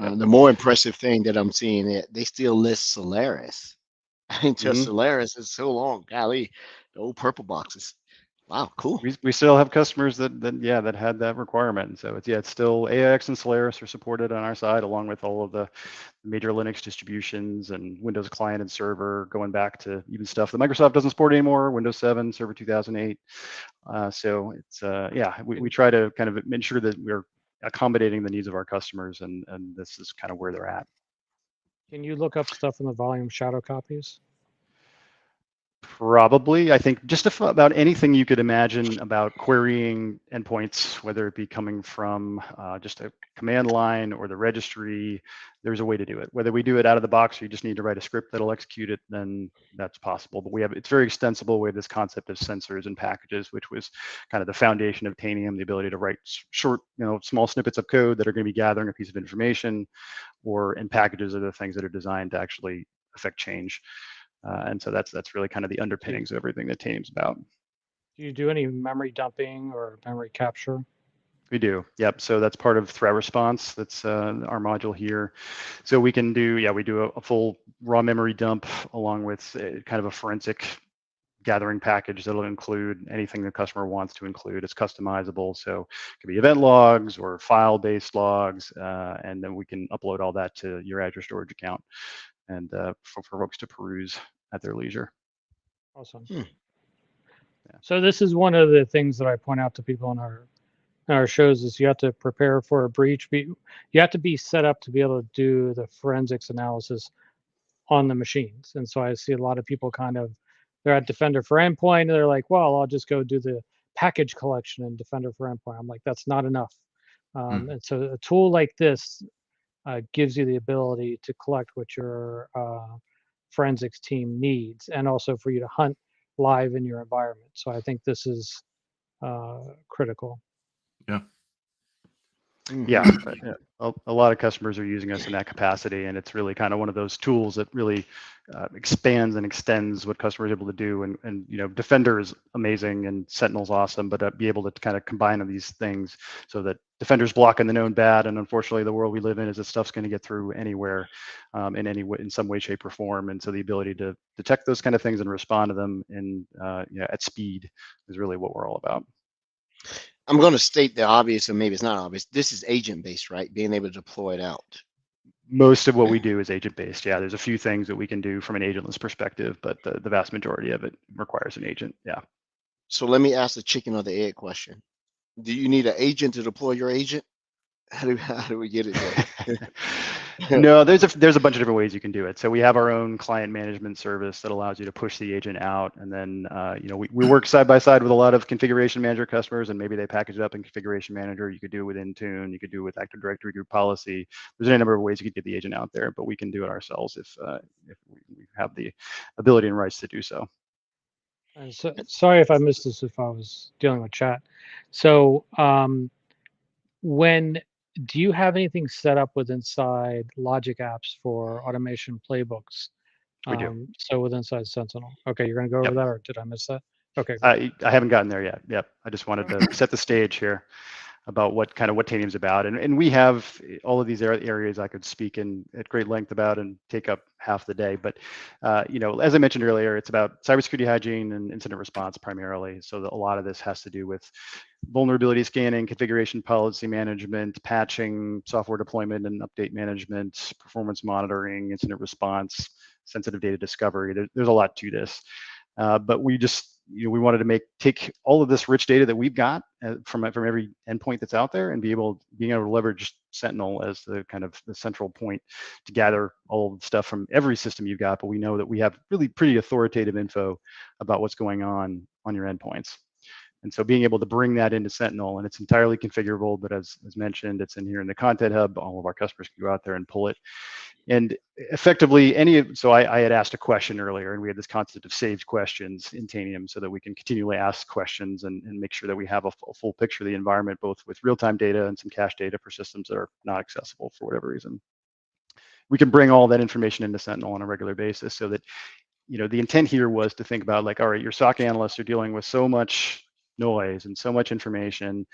The more impressive thing that I'm seeing, they still list Solaris. I mean, just Solaris is so long. Golly, the old purple boxes. Wow, cool. We still have customers that had that requirement. And so it's still AIX and Solaris are supported on our side, along with all of the major Linux distributions and Windows client and server, going back to even stuff that Microsoft doesn't support anymore, Windows 7, Server 2008. So it's we try to kind of ensure that we're accommodating the needs of our customers, and this is kind of where they're at. Can you look up stuff in the volume shadow copies? Probably. I think just about anything you could imagine about querying endpoints, whether it be coming from just a command line or the registry, there's a way to do it. Whether we do it out of the box or you just need to write a script that'll execute it, then that's possible. But it's very extensible. We have this concept of sensors and packages, which was kind of the foundation of Tanium, the ability to write short, small snippets of code that are going to be gathering a piece of information, or in packages are the things that are designed to actually affect change. And so that's really kind of the underpinnings of everything that Tanium's about. Do you do any memory dumping or memory capture? We do. Yep. So that's part of threat response. That's our module here. So we can do, we do a full raw memory dump along with kind of a forensic gathering package that'll include anything the customer wants to include. It's customizable. So it could be event logs or file-based logs, and then we can upload all that to your Azure storage account and for folks to peruse at their leisure. Awesome. So this is one of the things that I point out to people in our shows is you have to prepare for a breach. You have to be set up to be able to do the forensics analysis on the machines. And so I see a lot of people they're at Defender for Endpoint, and they're like, well, I'll just go do the package collection in Defender for Endpoint. I'm like, that's not enough. And so a tool like this gives you the ability to collect what your forensics team needs, and also for you to hunt live in your environment. So I think this is critical. Yeah. A lot of customers are using us in that capacity, and it's really kind of one of those tools that really expands and extends what customers are able to do. And Defender is amazing and Sentinel's awesome, but be able to kind of combine these things so that Defender's blocking the known bad, and unfortunately the world we live in is that stuff's going to get through anywhere in some way, shape, or form. And so the ability to detect those kind of things and respond to them at speed is really what we're all about. I'm going to state the obvious, and maybe it's not obvious. This is agent based, right? Being able to deploy it out. Most of what we do is agent based. Yeah, there's a few things that we can do from an agentless perspective, but the vast majority of it requires an agent. Yeah. So let me ask the chicken or the egg question. Do you need an agent to deploy your agent? How do we get it there? No, there's a bunch of different ways you can do it. So we have our own client management service that allows you to push the agent out, and then we work side by side with a lot of configuration manager customers, and maybe they package it up in configuration manager. You could do it with Intune, you could do it with Active Directory group policy. There's any number of ways you could get the agent out there, but we can do it ourselves if we have the ability and rights to do so. And so, sorry if I missed this if I was dealing with chat. So do you have anything set up with inside Logic Apps for automation playbooks? We do. So with inside Sentinel. Okay, you're going to go over that, or did I miss that? Okay. I haven't gotten there yet. Yep. I just wanted to set the stage here about what Tanium's about. And we have all of these areas I could speak in at great length about and take up half the day. But, as I mentioned earlier, it's about cybersecurity hygiene and incident response primarily. So a lot of this has to do with vulnerability scanning, configuration policy management, patching, software deployment and update management, performance monitoring, incident response, sensitive data discovery. There's a lot to this. But we just, we wanted to take all of this rich data that we've got from every endpoint that's out there and being able to leverage Sentinel as the kind of the central point to gather all of the stuff from every system you've got. But we know that we have really pretty authoritative info about what's going on your endpoints. And so being able to bring that into Sentinel, and it's entirely configurable, but as mentioned, it's in here in the Content Hub. All of our customers can go out there and pull it. And effectively, I had asked a question earlier, and we had this concept of saved questions in Tanium so that we can continually ask questions and make sure that we have a full picture of the environment, both with real-time data and some cache data for systems that are not accessible for whatever reason. We can bring all that information into Sentinel on a regular basis so that, the intent here was to think about, like, all right, your SOC analysts are dealing with so much noise and so much information.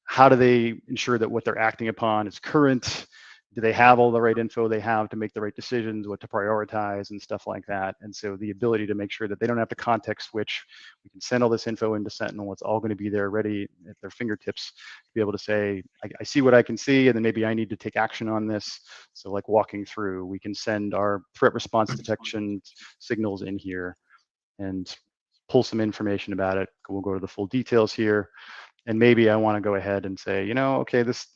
How do they ensure that what they're acting upon is current? Do they have all the right info they have to make the right decisions, what to prioritize and stuff like that? And so the ability to make sure that they don't have to context switch, we can send all this info into Sentinel. It's all going to be there ready at their fingertips to be able to say, I see what I can see, and then maybe I need to take action on this. So like walking through, we can send our threat response detection signals in here and pull some information about it. We'll go to the full details here. And maybe I want to go ahead and say, okay, this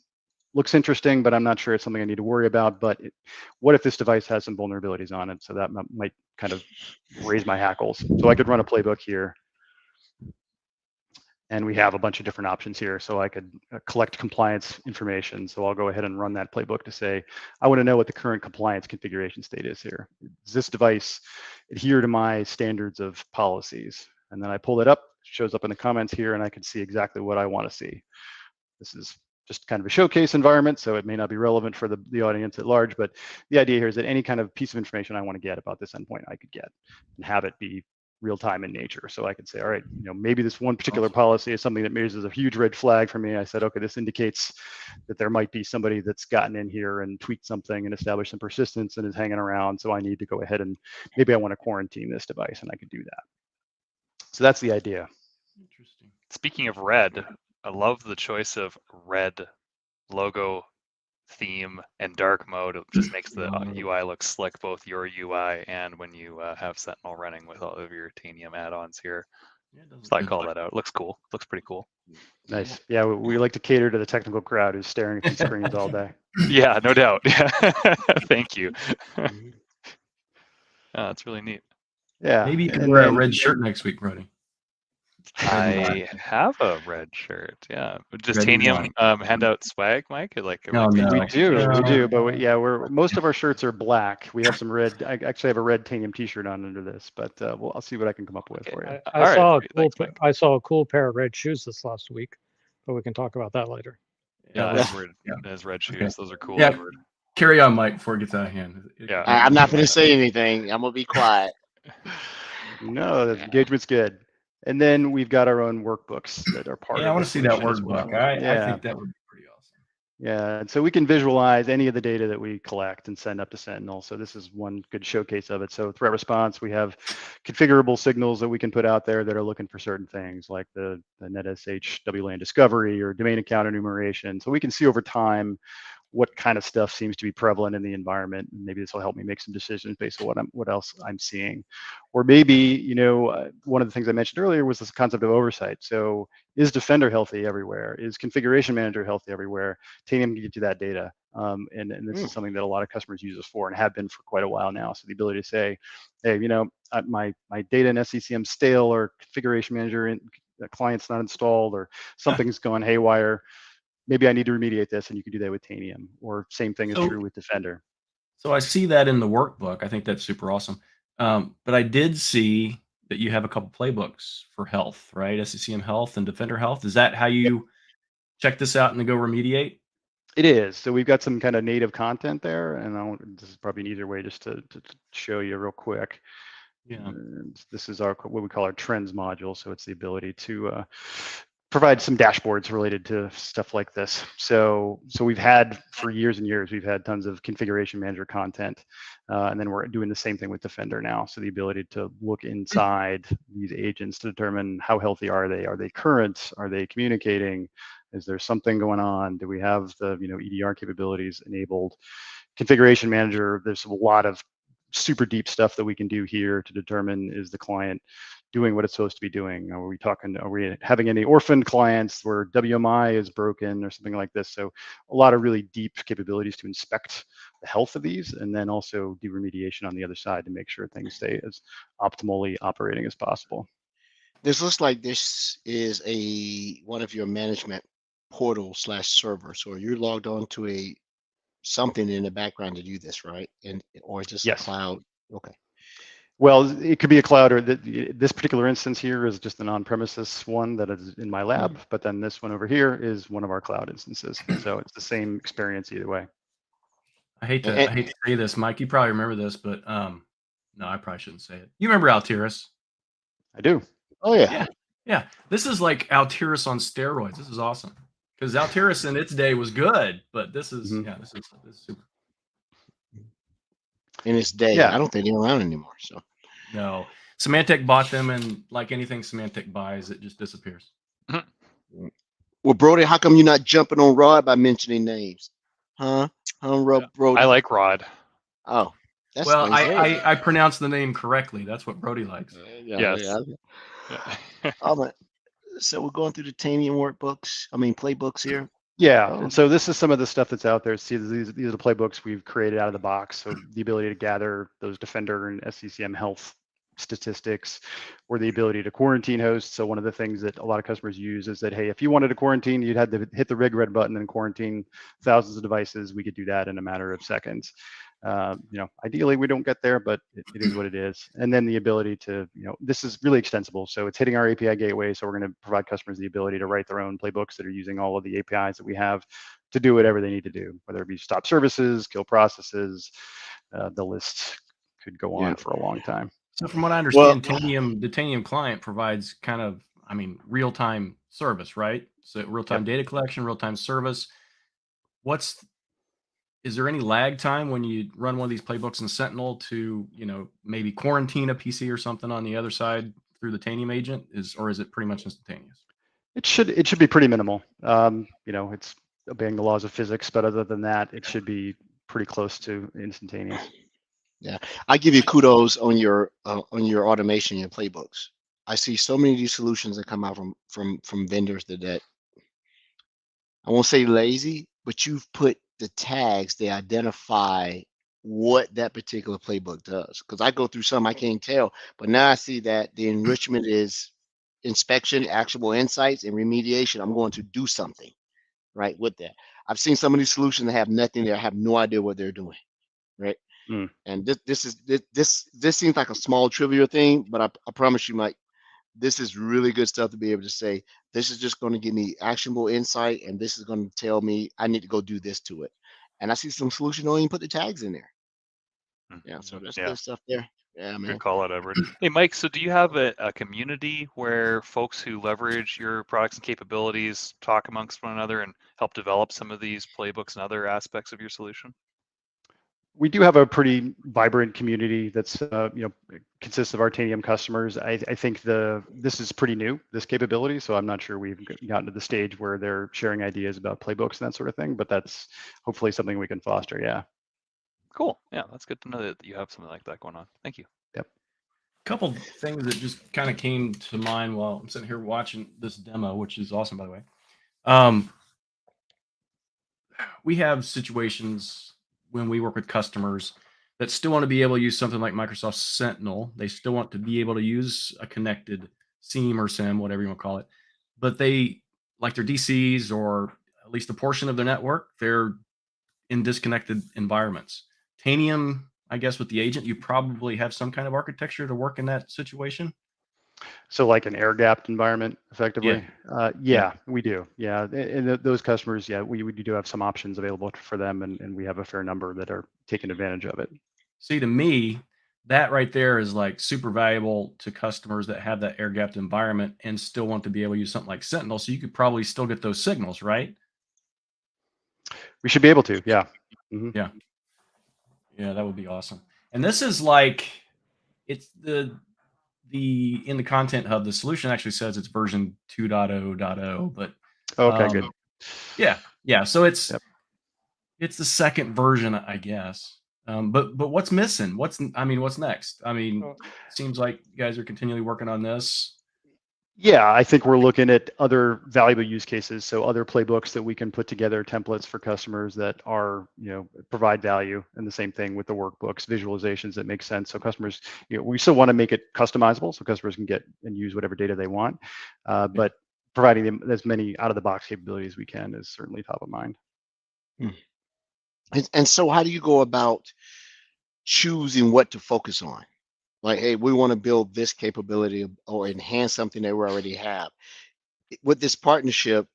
looks interesting, but I'm not sure it's something I need to worry about. But what if this device has some vulnerabilities on it? So that might kind of raise my hackles. So I could run a playbook here. And we have a bunch of different options here. So I could collect compliance information. So I'll go ahead and run that playbook to say, I want to know what the current compliance configuration state is here. Does this device adhere to my standards of policies? And then I pull it up, shows up in the comments here, and I can see exactly what I want to see. This is just kind of a showcase environment, so it may not be relevant for the audience at large, but the idea here is that any kind of piece of information I want to get about this endpoint, I could get and have it be real time in nature. So I could say, all right, maybe this one particular policy is something that raises a huge red flag for me. I said, okay, this indicates that there might be somebody that's gotten in here and tweaked something and established some persistence and is hanging around. So I need to go ahead and maybe I want to quarantine this device, and I could do that. So that's the idea. Interesting. Speaking of red, I love the choice of red logo, theme, and dark mode. It just makes the UI look slick, both your UI and when you have Sentinel running with all of your Tanium add-ons here. Yeah, So I call that out. It looks cool. Looks pretty cool. Nice. Yeah, we like to cater to the technical crowd who's staring at these screens all day. Yeah, no doubt. Yeah. Thank you. That's really neat. Yeah. Maybe you could and wear a then- red shirt next week, Brody. I have a red shirt. Yeah. Does Red and Tanium hand out swag, Mike? Like No, everybody no. We likes do, t-shirts? but most of our shirts are black. We have some red. I actually have a red Tanium T-shirt on under this, but I'll see what I can come up with Okay. for you. I All right, saw great. Thanks, Mike. I saw a cool pair of red shoes this last week, but we can talk about that later. Yeah, Yeah. his red shoes. Okay. Those are cool. Yeah. Carry on, Mike, before it gets out of hand. Yeah. I'm not going to say anything. I'm going to be quiet. No, the engagement's good. And then we've got our own workbooks that are part of Yeah, I want the to see that solution as workbook. well. I Yeah. think that would be pretty awesome. Yeah, and so we can visualize any of the data that we collect and send up to Sentinel. So this is one good showcase of it. So threat response, we have configurable signals that we can put out there that are looking for certain things like the NetSH WLAN discovery or domain account enumeration. So we can see over time what kind of stuff seems to be prevalent in the environment. And maybe this will help me make some decisions based on what else I'm seeing. Or maybe, one of the things I mentioned earlier was this concept of oversight. So is Defender healthy everywhere? Is Configuration Manager healthy everywhere? Tanium can get you that data. And this is something that a lot of customers use us for and have been for quite a while now. So the ability to say, hey, my data in SCCM stale, or Configuration Manager in the client's not installed, or something's going haywire. Maybe I need to remediate this, and you can do that with Tanium. Or same thing is true with Defender. So I see that in the workbook. I think that's super awesome. But I did see that you have a couple playbooks for health, right? SCCM Health and Defender Health. Is that how you check this out and then go remediate? It is. So we've got some kind of native content there, and this is probably an easier way just to show you real quick. Yeah. And this is what we call our trends module. So it's the ability to provide some dashboards related to stuff like this. So we've had for years and years, we've had tons of Configuration Manager content, and then we're doing the same thing with Defender now. So the ability to look inside these agents to determine how healthy are they? Are they current? Are they communicating? Is there something going on? Do we have the EDR capabilities enabled? Configuration Manager, there's a lot of super deep stuff that we can do here to determine, is the client doing what it's supposed to be doing? Are we having any orphaned clients where WMI is broken or something like this? So a lot of really deep capabilities to inspect the health of these, and then also do remediation on the other side to make sure things stay as optimally operating as possible. This looks like this is one of your management portal / server. So you're logged on to something in the background to do this, right? Or just Yes. a cloud. Okay. Well, it could be a cloud, or this particular instance here is just an on-premises one that is in my lab, but then this one over here is one of our cloud instances. So it's the same experience either way. I hate to say this, Mike. You probably remember this, but no, I probably shouldn't say it. You remember Altiris? I do. Oh yeah. Yeah. This is like Altiris on steroids. This is awesome, because Altiris in its day was good, but this is this is super. In its day, Yeah. I don't think they're around anymore. So No, Symantec bought them, and like anything Symantec buys, it just disappears. well, Brody, how come you're not jumping on Rod by mentioning names? Huh, Brody? I like Rod. Oh, that's Well, I pronounced the name correctly. That's what Brody likes. Yes. Yeah. So we're going through the Tanium playbooks here. Yeah, Oh. and so this is some of the stuff that's out there. See, these are the playbooks we've created out of the box. So the ability to gather those Defender and SCCM Health statistics, or the ability to quarantine hosts. So one of the things that a lot of customers use is that, hey, if you wanted to quarantine, you'd have to hit the red button and quarantine thousands of devices. We could do that in a matter of seconds. Ideally we don't get there, but it is what it is. And then the ability to, this is really extensible. So it's hitting our API gateway. So we're going to provide customers the ability to write their own playbooks that are using all of the APIs that we have to do whatever they need to do, whether it be stop services, kill processes. The list could go on for a long time. So from what I understand, the Tanium client provides kind of, real-time service, right? So real-time data collection, real-time service. Is there any lag time when you run one of these playbooks in Sentinel to, maybe quarantine a PC or something on the other side through the Tanium agent? Or is it pretty much instantaneous? It should be pretty minimal. It's obeying the laws of physics, but other than that, it should be pretty close to instantaneous. Yeah, I give you kudos on your automation, your playbooks. I see so many of these solutions that come out from vendors that I won't say lazy, but you've put the tags, they identify what that particular playbook does. Because I go through some I can't tell, but now I see that the enrichment is inspection, actionable insights, and remediation. I'm going to do something right with that. I've seen some of these solutions that have nothing there, have no idea what they're doing, right? And this seems like a small trivial thing, but I promise you, Mike, this is really good stuff to be able to say, this is just going to give me actionable insight, and this is going to tell me I need to go do this to it. And I see some solutions don't even put the tags in there. Yeah, so that's good stuff there. Yeah, man. Good call out, Edward. Hey, Mike, so do you have a community where folks who leverage your products and capabilities talk amongst one another and help develop some of these playbooks and other aspects of your solution? We do have a pretty vibrant community that's consists of our Tanium customers. I think this is pretty new, this capability, so I'm not sure we've gotten to the stage where they're sharing ideas about playbooks and that sort of thing, but that's hopefully something we can foster. Yeah. Cool. Yeah, that's good to know that you have something like that going on. Thank you. Yep. Couple things that just kind of came to mind while I'm sitting here watching this demo, which is awesome, by the way. We have situations when we work with customers that still want to be able to use something like Microsoft Sentinel. They still want to be able to use a connected SIEM or SIM, whatever you want to call it, but they like their DCs or at least a portion of their network, they're in disconnected environments. Tanium, I guess with the agent, you probably have some kind of architecture to work in that situation. So like an air-gapped environment, effectively. Yeah. Yeah, we do. Yeah, and those customers, yeah, we do have some options available for them, and we have a fair number that are taking advantage of it. See, to me, that right there is like super valuable to customers that have that air-gapped environment and still want to be able to use something like Sentinel. So you could probably still get those signals, right? We should be able to. Yeah. Mhm. Yeah. Yeah, that would be awesome. And this is like, it's the in the Content Hub, the solution actually says it's version 2.0.0, but Okay, good. yeah. So it's Yep. it's the second version, I guess. But what's missing? What's next? I mean, Oh. seems like you guys are continually working on this. Yeah, I think we're looking at other valuable use cases. So other playbooks that we can put together, templates for customers that are, provide value, and the same thing with the workbooks, visualizations that make sense. So customers, we still want to make it customizable so customers can get and use whatever data they want. But providing them as many out of the box capabilities we can is certainly top of mind. And so how do you go about choosing what to focus on? Like, hey, we want to build this capability or enhance something that we already have. With this partnership,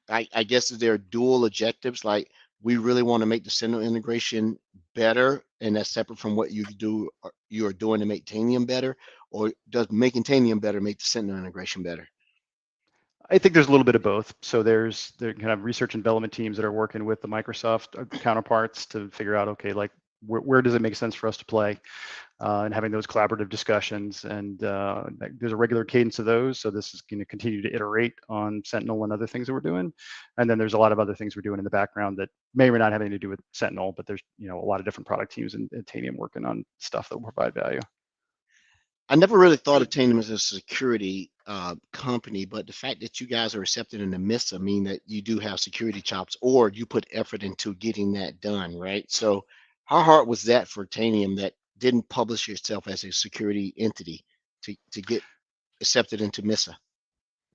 I guess is there dual objectives? Like, we really want to make the Sentinel integration better, and that's separate from what you are doing to make Tanium better, or does making Tanium better make the Sentinel integration better? I think there's a little bit of both. So there's the kind of research and development teams that are working with the Microsoft counterparts to figure out, okay, like where does it make sense for us to play, and having those collaborative discussions. And there's a regular cadence of those. So this is going to continue to iterate on Sentinel and other things that we're doing. And then there's a lot of other things we're doing in the background that may or may not have anything to do with Sentinel, but there's a lot of different product teams in Tanium working on stuff that will provide value. I never really thought of Tanium as a security company, but the fact that you guys are accepted in the MISA mean that you do have security chops, or you put effort into getting that done, right? So how hard was that for Tanium that didn't publish yourself as a security entity to get accepted into MISA?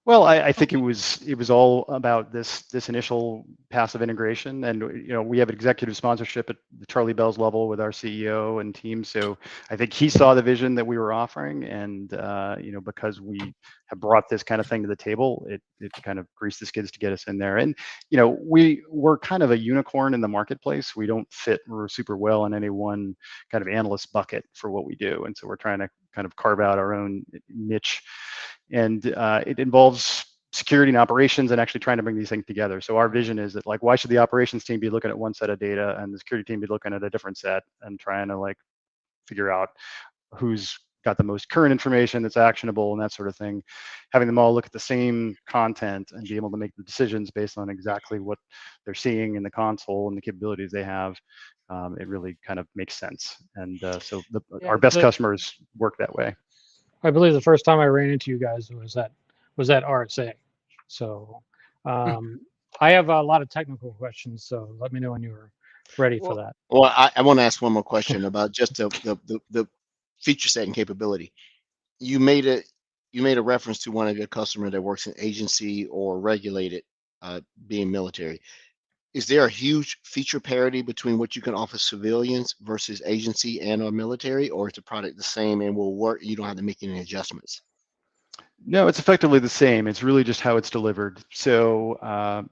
Well, I think it was all about this initial passive integration, and we have executive sponsorship at the Charlie Bell's level with our CEO and team. So I think he saw the vision that we were offering, and because we have brought this kind of thing to the table, it kind of greased the skids to get us in there. And we're kind of a unicorn in the marketplace. We don't fit super well in any one kind of analyst bucket for what we do, and so we're trying to kind of carve out our own niche. And it involves security and operations and actually trying to bring these things together. So our vision is that, like, why should the operations team be looking at one set of data and the security team be looking at a different set, and trying to like figure out who's got the most current information that's actionable and that sort of thing. Having them all look at the same content and be able to make the decisions based on exactly what they're seeing in the console and the capabilities they have, it really kind of makes sense. And so our best customers work that way. I believe the first time I ran into you guys was at RSA. So I have a lot of technical questions, so let me know when you're ready for that. Well, I want to ask one more question about just the feature set and capability. You made a reference to one of your customers that works in agency or regulated, being military. Is there a huge feature parity between what you can offer civilians versus agency and or military, or is the product the same and will work? You don't have to make any adjustments? No, it's effectively the same. It's really just how it's delivered. So,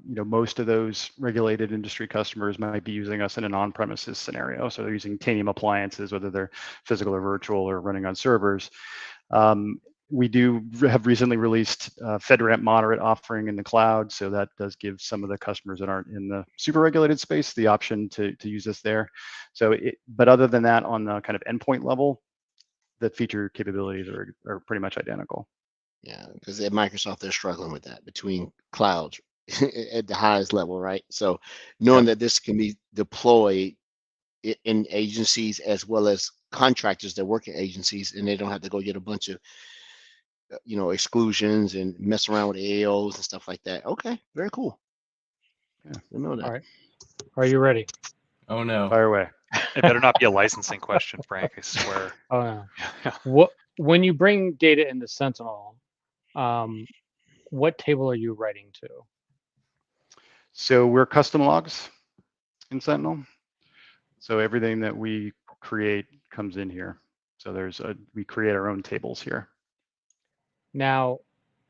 most of those regulated industry customers might be using us in an on-premises scenario. So they're using Tanium appliances, whether they're physical or virtual or running on servers. We have recently released FedRAMP moderate offering in the cloud. So that does give some of the customers that aren't in the super regulated space the option to use us there. So, but other than that, on the kind of endpoint level, the feature capabilities are pretty much identical. Yeah, because at Microsoft they're struggling with that between clouds at the highest level, right? So knowing that this can be deployed in agencies as well as contractors that work in agencies, and they don't have to go get a bunch of exclusions and mess around with AOs and stuff like that. Okay, very cool. Yeah, I know that. All right. Are you ready? Oh no. Fire away. It better not be a licensing question, Frank. I swear. Oh no. Yeah. When you bring data into Sentinel, what table are you writing to? So we're custom logs in Sentinel. So everything that we create comes in here. So we create our own tables here. Now,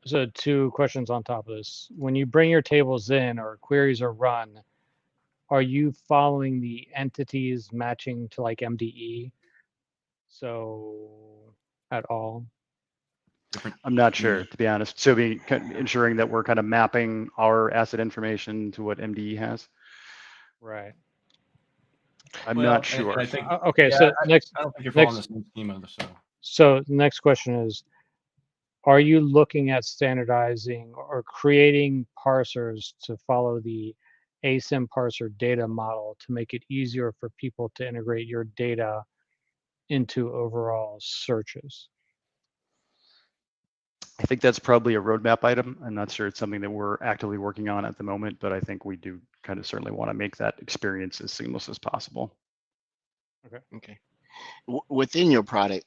so 2 questions on top of this. When you bring your tables in or queries are run, are you following the entities matching to like MDE? So at all? I'm not sure, to be honest. So ensuring that we're kind of mapping our asset information to what MDE has. Right. I'm Well, not and sure. I think Okay. yeah, So next, I don't think you're following next, the same schema. so the next question is, are you looking at standardizing or creating parsers to follow the ASIM parser data model to make it easier for people to integrate your data into overall searches? I think that's probably a roadmap item. I'm not sure it's something that we're actively working on at the moment, but I think we do kind of certainly want to make that experience as seamless as possible. Okay. Within your product,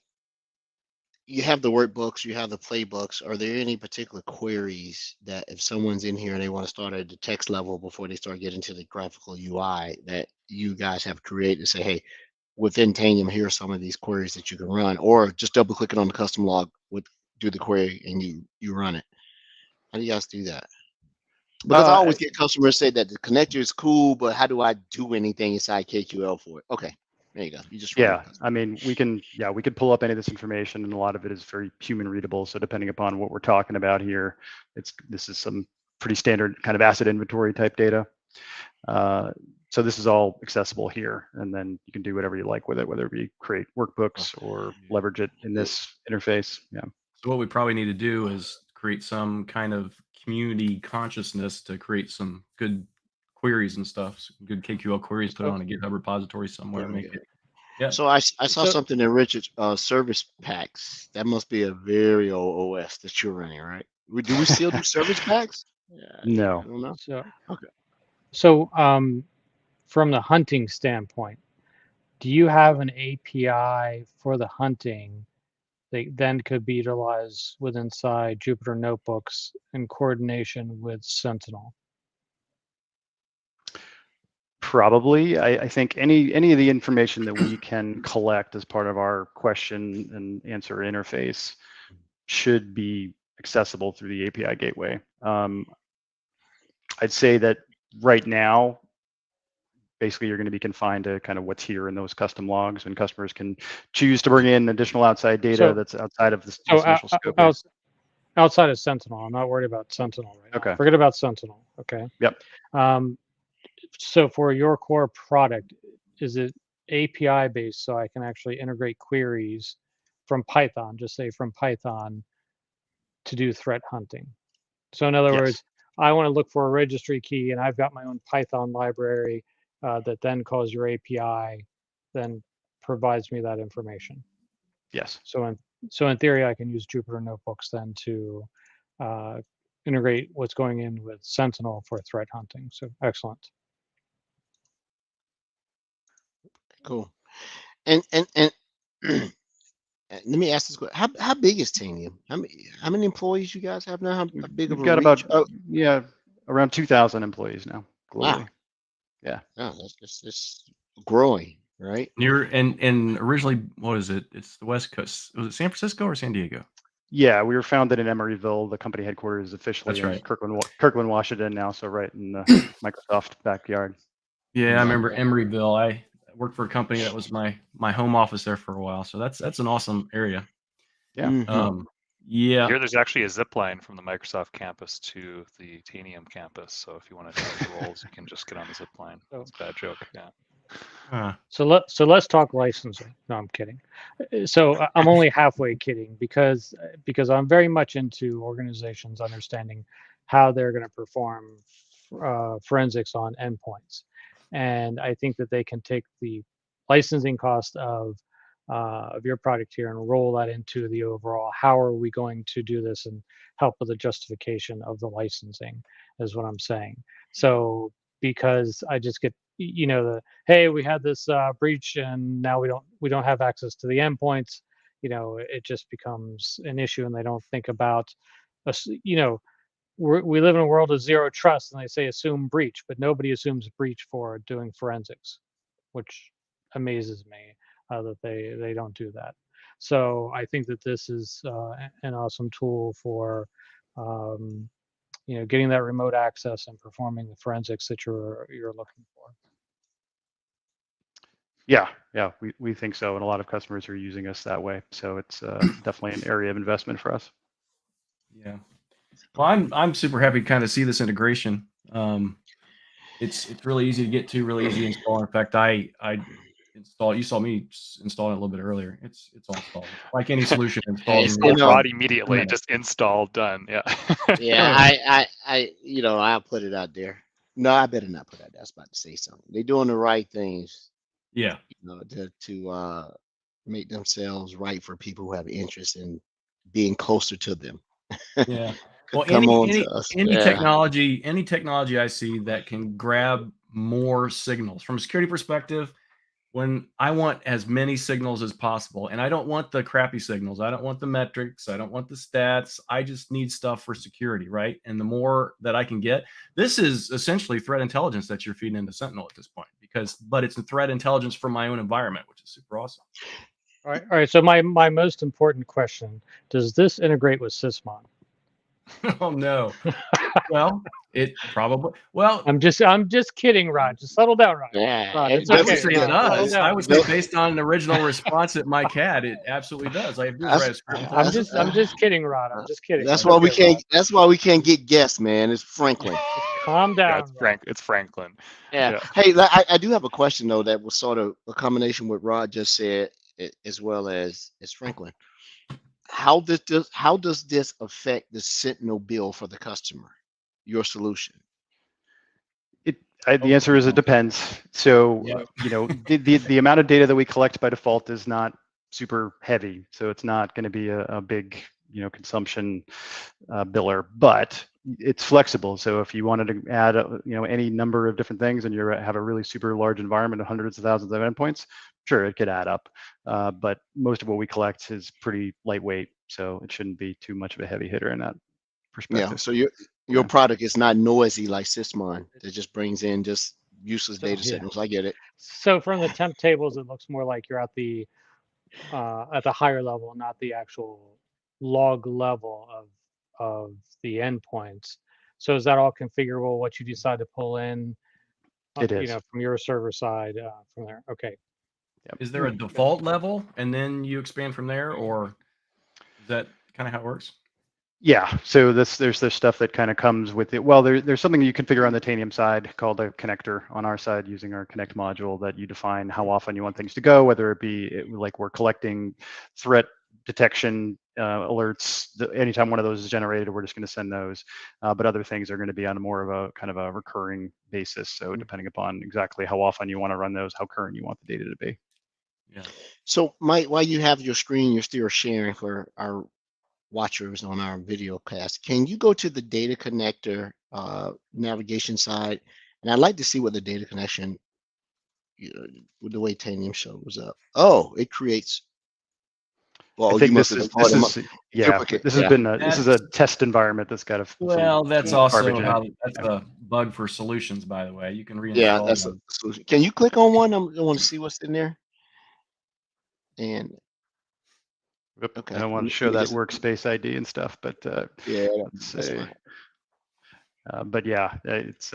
you have the workbooks, you have the playbooks. Are there any particular queries that if someone's in here and they want to start at the text level before they start getting to the graphical UI that you guys have created and say, hey, within Tanium, here are some of these queries that you can run, or just double clicking on the custom log do the query and you run it? How do you guys do that? Because I always get customers say that the connector is cool, but how do I do anything inside KQL for it? Okay, there you go. You just Yeah, I mean, we could pull up any of this information, and a lot of it is very human readable. So depending upon what we're talking about here, this is some pretty standard kind of asset inventory type data. So this is all accessible here, and then you can do whatever you like with it, whether it be create workbooks or leverage it in this interface. Yeah. So what we probably need to do is create some kind of community consciousness to create some good queries and stuff, some good KQL queries, put it on a GitHub repository somewhere. Very Make good. it. Yeah. So I saw something in Richard's service packs. That must be a very old OS that you're running, right? Do we still do service packs? Yeah, I No. don't know. So, Okay. So from the hunting standpoint, do you have an API for the hunting that then could be utilized with inside Jupyter Notebooks in coordination with Sentinel? Probably. I think any of the information that we can collect as part of our question and answer interface should be accessible through the API gateway. I'd say that right now, basically you're going to be confined to kind of what's here in those custom logs, and customers can choose to bring in additional outside data that's outside of this initial scope. Outside of Sentinel, I'm not worried about Sentinel right now. Okay. Forget about Sentinel. Okay. Yep. So for your core product, is it API based so I can actually integrate queries from Python, just say from Python, to do threat hunting? So in other words, I want to look for a registry key and I've got my own Python library that then calls your API, then provides me that information. Yes. So in theory, I can use Jupyter Notebooks then to integrate what's going in with Sentinel for threat hunting. So excellent. Cool. And let me ask this question: How big is Tanium? How many employees you guys have now? How big of We've a got reach? about around 2,000 employees now globally. Wow. Yeah. Oh, that's growing, right? And originally, what is it? It's the West Coast. Was it San Francisco or San Diego? Yeah, we were founded in Emeryville. The company headquarters is officially That's in right. Kirkland, Washington now, so right in the Microsoft backyard. Yeah, I Yeah. remember Emeryville. I worked for a company that was my home office there for a while. So that's an awesome area. Yeah. Mhm. Yeah. Here, there's actually a zip line from the Microsoft campus to the Tanium campus. So if you want to change roles, you can just get on the zip line. It's a bad joke. Yeah. So let's talk licensing. No, I'm kidding. So I'm only halfway kidding because I'm very much into organizations understanding how they're going to perform forensics on endpoints, and I think that they can take the licensing cost of your product here and roll that into the overall. How are we going to do this and help with the justification of the licensing? Is what I'm saying. So because I just get the hey, we had this breach and now we don't have access to the endpoints. It just becomes an issue, and they don't think about us. We live in a world of zero trust, and they say assume breach, but nobody assumes breach for doing forensics, which amazes me that they don't do that. So I think that this is an awesome tool for um, getting that remote access and performing the forensics that you're looking for. Yeah, we think so, and a lot of customers are using us that way. So it's definitely an area of investment for us. Yeah. Well, I'm super happy to kind of see this integration. It's really easy to get to, really easy to install. In fact, I installed. You saw me install it a little bit earlier. It's all installed. Like any solution installed. It's in installed real brought time. immediately, Yeah. just installed, done. Yeah. Yeah, I'll put it out there. No, I better not put it out there. I was about to say something. They're doing the right things, Yeah. to make themselves right for people who have interest in being closer to them. Yeah. Well, Come on to us. any Yeah. technology I see that can grab more signals from a security perspective, when I want as many signals as possible, and I don't want the crappy signals. I don't want the metrics. I don't want the stats. I just need stuff for security, right? And the more that I can get, this is essentially threat intelligence that you're feeding into Sentinel at this point, but it's a threat intelligence for my own environment, which is super awesome. All right. So my most important question: does this integrate with Sysmon? Oh no. Well, it probably. Well, I'm just kidding, Rod. Just settle down, Rod. Yeah. Rod, it's I okay. would say it Settle does. down. I would say based on an original response at my CAD, it absolutely does. I do That's- write a script. I'm just kidding, Rod. I'm just kidding. That's It's why we okay, can't. That's why we can't get guests, man. It's Franklin. Rod. Calm down. Yeah, Rod. it's Franklin. Yeah. Yeah. Hey, I do have a question though that was sort of a combination with Rod just said, as well as Franklin. How does this affect the Sentinel bill for the customer? Your solution. The answer is it depends. So Yeah. the amount of data that we collect by default is not super heavy, so it's not going to be a big consumption biller, but it's flexible. So if you wanted to add any number of different things and you have a really super large environment of hundreds of thousands of endpoints, sure, it could add up. But most of what we collect is pretty lightweight, so it shouldn't be too much of a heavy hitter in that perspective. Yeah. So your product is not noisy like Sysmon that just brings in just useless data yeah. signals. I get it. So from the temp tables, it looks more like you're at the higher level, not the actual log level of the endpoints. So is that all configurable? What you decide to pull in, It is. from your server side from there. Okay. Is there a default level and then you expand from there, or is that kind of how it works? Yeah, so there's this stuff that kind of comes with it. Well, there's something you configure on the Tanium side called a connector on our side using our connect module that you define how often you want things to go, whether it be like we're collecting threat detection alerts. Anytime one of those is generated, we're just going to send those. But other things are going to be on more of a kind of a recurring basis. So depending upon exactly how often you want to run those, how current you want the data to be. Yeah. So Mike, while you have your screen, you're still sharing for our watchers on our video cast. Can you go to the data connector navigation side? And I'd like to see what the data connection, with the way Tanium shows up. Oh, it creates. Well, I think you this must is have this has been this is a test environment that's got a. Well, that's some also garbage in it. how that's a bug for solutions, by the way. You can reinstall. Yeah, that's a them. solution. Can you click on one? I want to see what's in there. And Yep, Okay. I don't want Let to show me that just- workspace ID and stuff, but Yeah, let's that's say, fine. but yeah, it's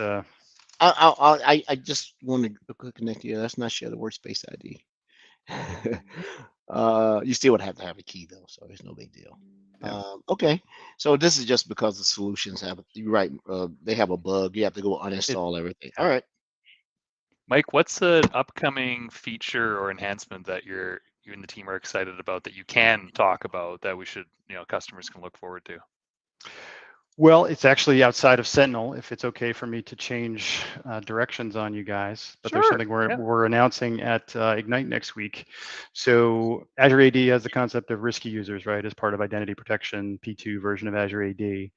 I just want to connect you. Let's not share the workspace ID. You still would have to have a key though, so it's no big deal. Yeah. Okay, so this is just because the solutions have, you're right, they have a bug. You have to go uninstall everything. All right. Mike, what's an upcoming feature or enhancement that you and the team are excited about that you can talk about that we should, customers can look forward to? Well, it's actually outside of Sentinel, if it's okay for me to change directions on you guys. But there's Sure, something yeah. we're announcing at Ignite next week. So Azure AD has the concept of risky users, right, as part of identity protection, P2 version of Azure AD.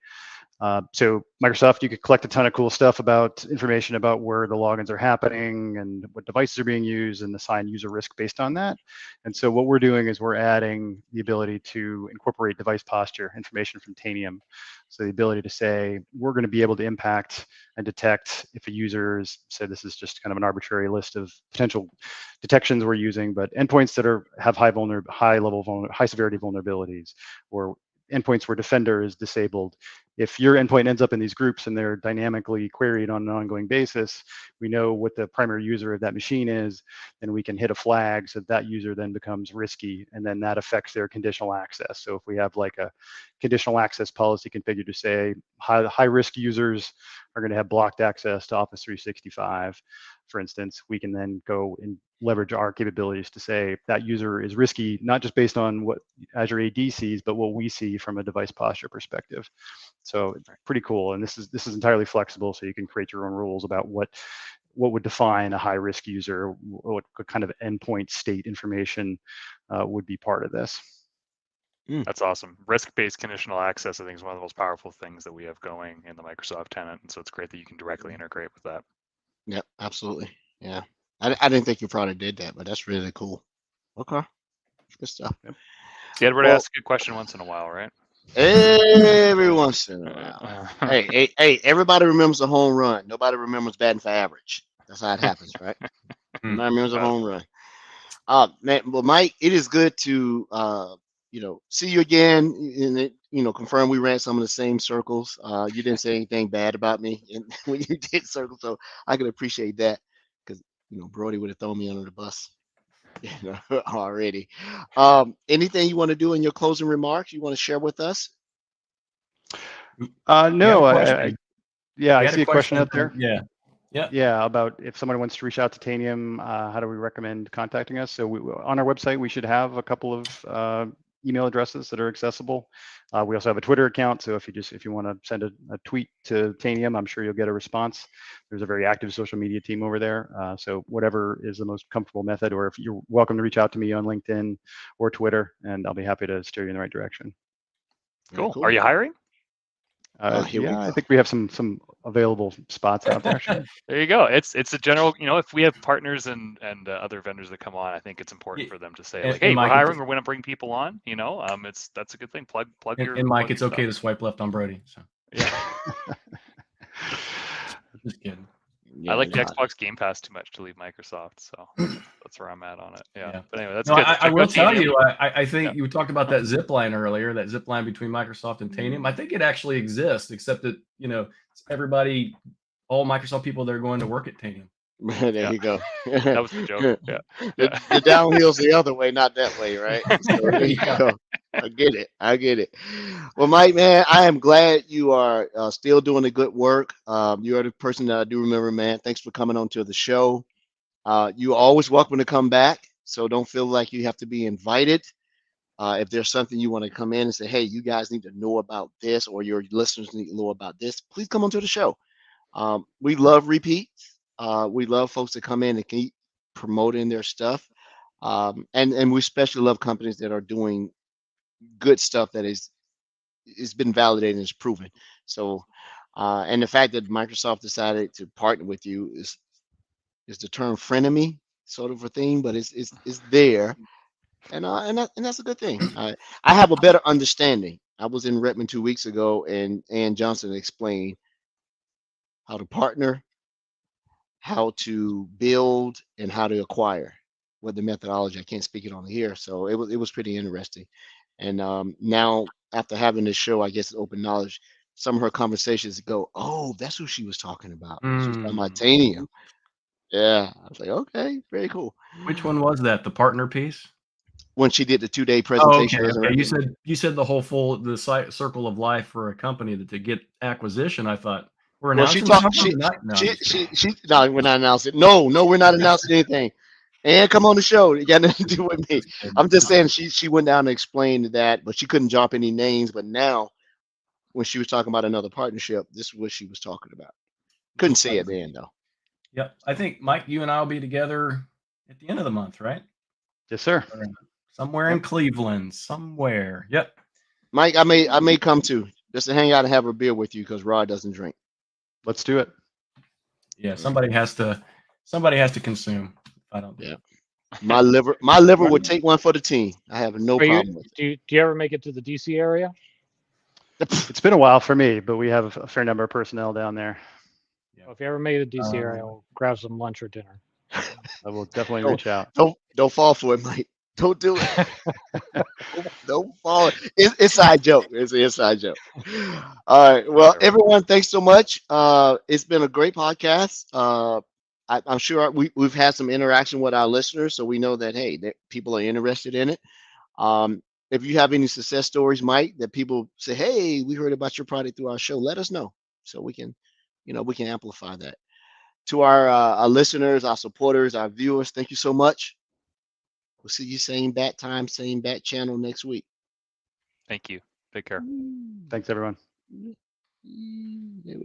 So Microsoft, you could collect a ton of cool stuff about information about where the logins are happening and what devices are being used and assign user risk based on that. And so what we're doing is we're adding the ability to incorporate device posture information from Tanium. So the ability to say, we're going to be able to impact and detect if a user is, say this is just kind of an arbitrary list of potential detections we're using, but endpoints that have high severity vulnerabilities, or endpoints where Defender is disabled. If your endpoint ends up in these groups and they're dynamically queried on an ongoing basis, we know what the primary user of that machine is, and we can hit a flag so that user then becomes risky, and then that affects their conditional access. So if we have like a conditional access policy configured to say high risk users are going to have blocked access to Office 365, for instance, we can then go and leverage our capabilities to say that user is risky, not just based on what Azure AD sees, but what we see from a device posture perspective. So it's pretty cool. And this is entirely flexible, so you can create your own rules about what would define a high risk user, what kind of endpoint state information would be part of this. That's awesome. Risk-based conditional access, I think, is one of the most powerful things that we have going in the Microsoft tenant. And so it's great that you can directly integrate with that. Yep, absolutely. Yeah. I didn't think you probably did that, but that's really cool. Okay. Good stuff. Yep. See, Edward Well- asks a good question once in a while, right? Every once in a while. Hey, everybody remembers a home run. Nobody remembers batting for average. That's how it happens, right? Nobody remembers a home run. Man, well, Mike, it is good to see you again, and confirm we ran some of the same circles. You didn't say anything bad about me when you did circles, so I can appreciate that, because Brody would have thrown me under the bus already. Anything you want to do in your closing remarks you want to share with us? No, question. I see a question out there. Yeah. Yeah, about if somebody wants to reach out to Tanium, how do we recommend contacting us? So on our website, we should have a couple of email addresses that are accessible. We also have a Twitter account, so if you want to send a tweet to Tanium, I'm sure you'll get a response. There's a very active social media team over there, so whatever is the most comfortable method, or if you're welcome to reach out to me on LinkedIn or Twitter, and I'll be happy to steer you in the right direction. Cool. Are you hiring? Here we Yeah, I go. think we have some available spots out there. Sure. There you go. It's a general, if we have partners and other vendors that come on, I think it's important for them to say, like, hey, we're Mike, hiring, we're going to bring people on. That's a good thing. Plug your. And Mike, plug it's your okay stuff. to swipe left on Brody. So Yeah. just kidding. I like the no, Xbox Game Pass too much to leave Microsoft, so that's where I'm at on it. Yeah. But anyway, that's No, good. I will tell Tanium. you, I think you talked about that zip line earlier, that zip line between Microsoft and Tanium. I think it actually exists, except that, everybody, all Microsoft people, they're going to work at Tanium. There you go. That was the joke. Yeah. The downhill's the other way, not that way, right? So there you go. I get it. Well, Mike, man, I am glad you are still doing the good work. You are the person that I do remember, man. Thanks for coming on to the show. You're always welcome to come back, so don't feel like you have to be invited. If there's something you want to come in and say, hey, you guys need to know about this, or your listeners need to know about this, please come onto the show. We love repeats. We love folks that come in and keep promoting their stuff. And we especially love companies that are doing good stuff that is been validated and is proven. So, and the fact that Microsoft decided to partner with you is the term frenemy sort of a thing, but it's there, and that's a good thing. I have a better understanding. I was in Redmond 2 weeks ago, and Ann Johnson explained how to partner, how to build, and how to acquire. What the methodology, I can't speak it on here, so it was pretty interesting. And now after having this show, I guess it's open knowledge. Some of her conversations go, oh, that's who she was talking about. She was talking about Tanium. Yeah, I was like, okay, very cool. Which one was that? The partner piece? When she did the 2-day Oh, presentation, okay. as Okay. her- You said the circle of life for a company to get acquisition. I thought we're well, she announcing talked. something. No, I'm just kidding. No, we're not announcing. No, we're not announcing anything. And come on the show. You got nothing to do with me. Just kidding. I'm just saying she went down and explained that, but she couldn't drop any names. But now, when she was talking about another partnership, this is what she was talking about. Couldn't say it then though. Yep. I think Mike, you and I will be together at the end of the month, right? Yes, sir. Somewhere in Cleveland. Somewhere. Yep. Mike, I may come too, just to hang out and have a beer with you because Rod doesn't drink. Let's do it. Yeah. Somebody has to consume. If I don't. Yeah. My liver would take one for the team. I have no Are you- problem with Do you ever make it to the DC area? it. It's been a while for me, but we have a fair number of personnel down there. Well, if you ever make it to DC area, we'll grab some lunch or dinner. I will definitely Oh. reach out. Don't fall for it, Mike. Don't do it. don't fall. It's inside joke. It's an inside joke. All right. Well, everyone, thanks so much. It's been a great podcast. I'm sure we've had some interaction with our listeners, so we know that hey, that people are interested in it. If you have any success stories, Mike, that people say, hey, we heard about your product through our show, let us know so we can amplify that. To our listeners, our supporters, our viewers, thank you so much. We'll see you same bat time, same bat channel next week. Thank you. Take care. Thanks, everyone. There we go.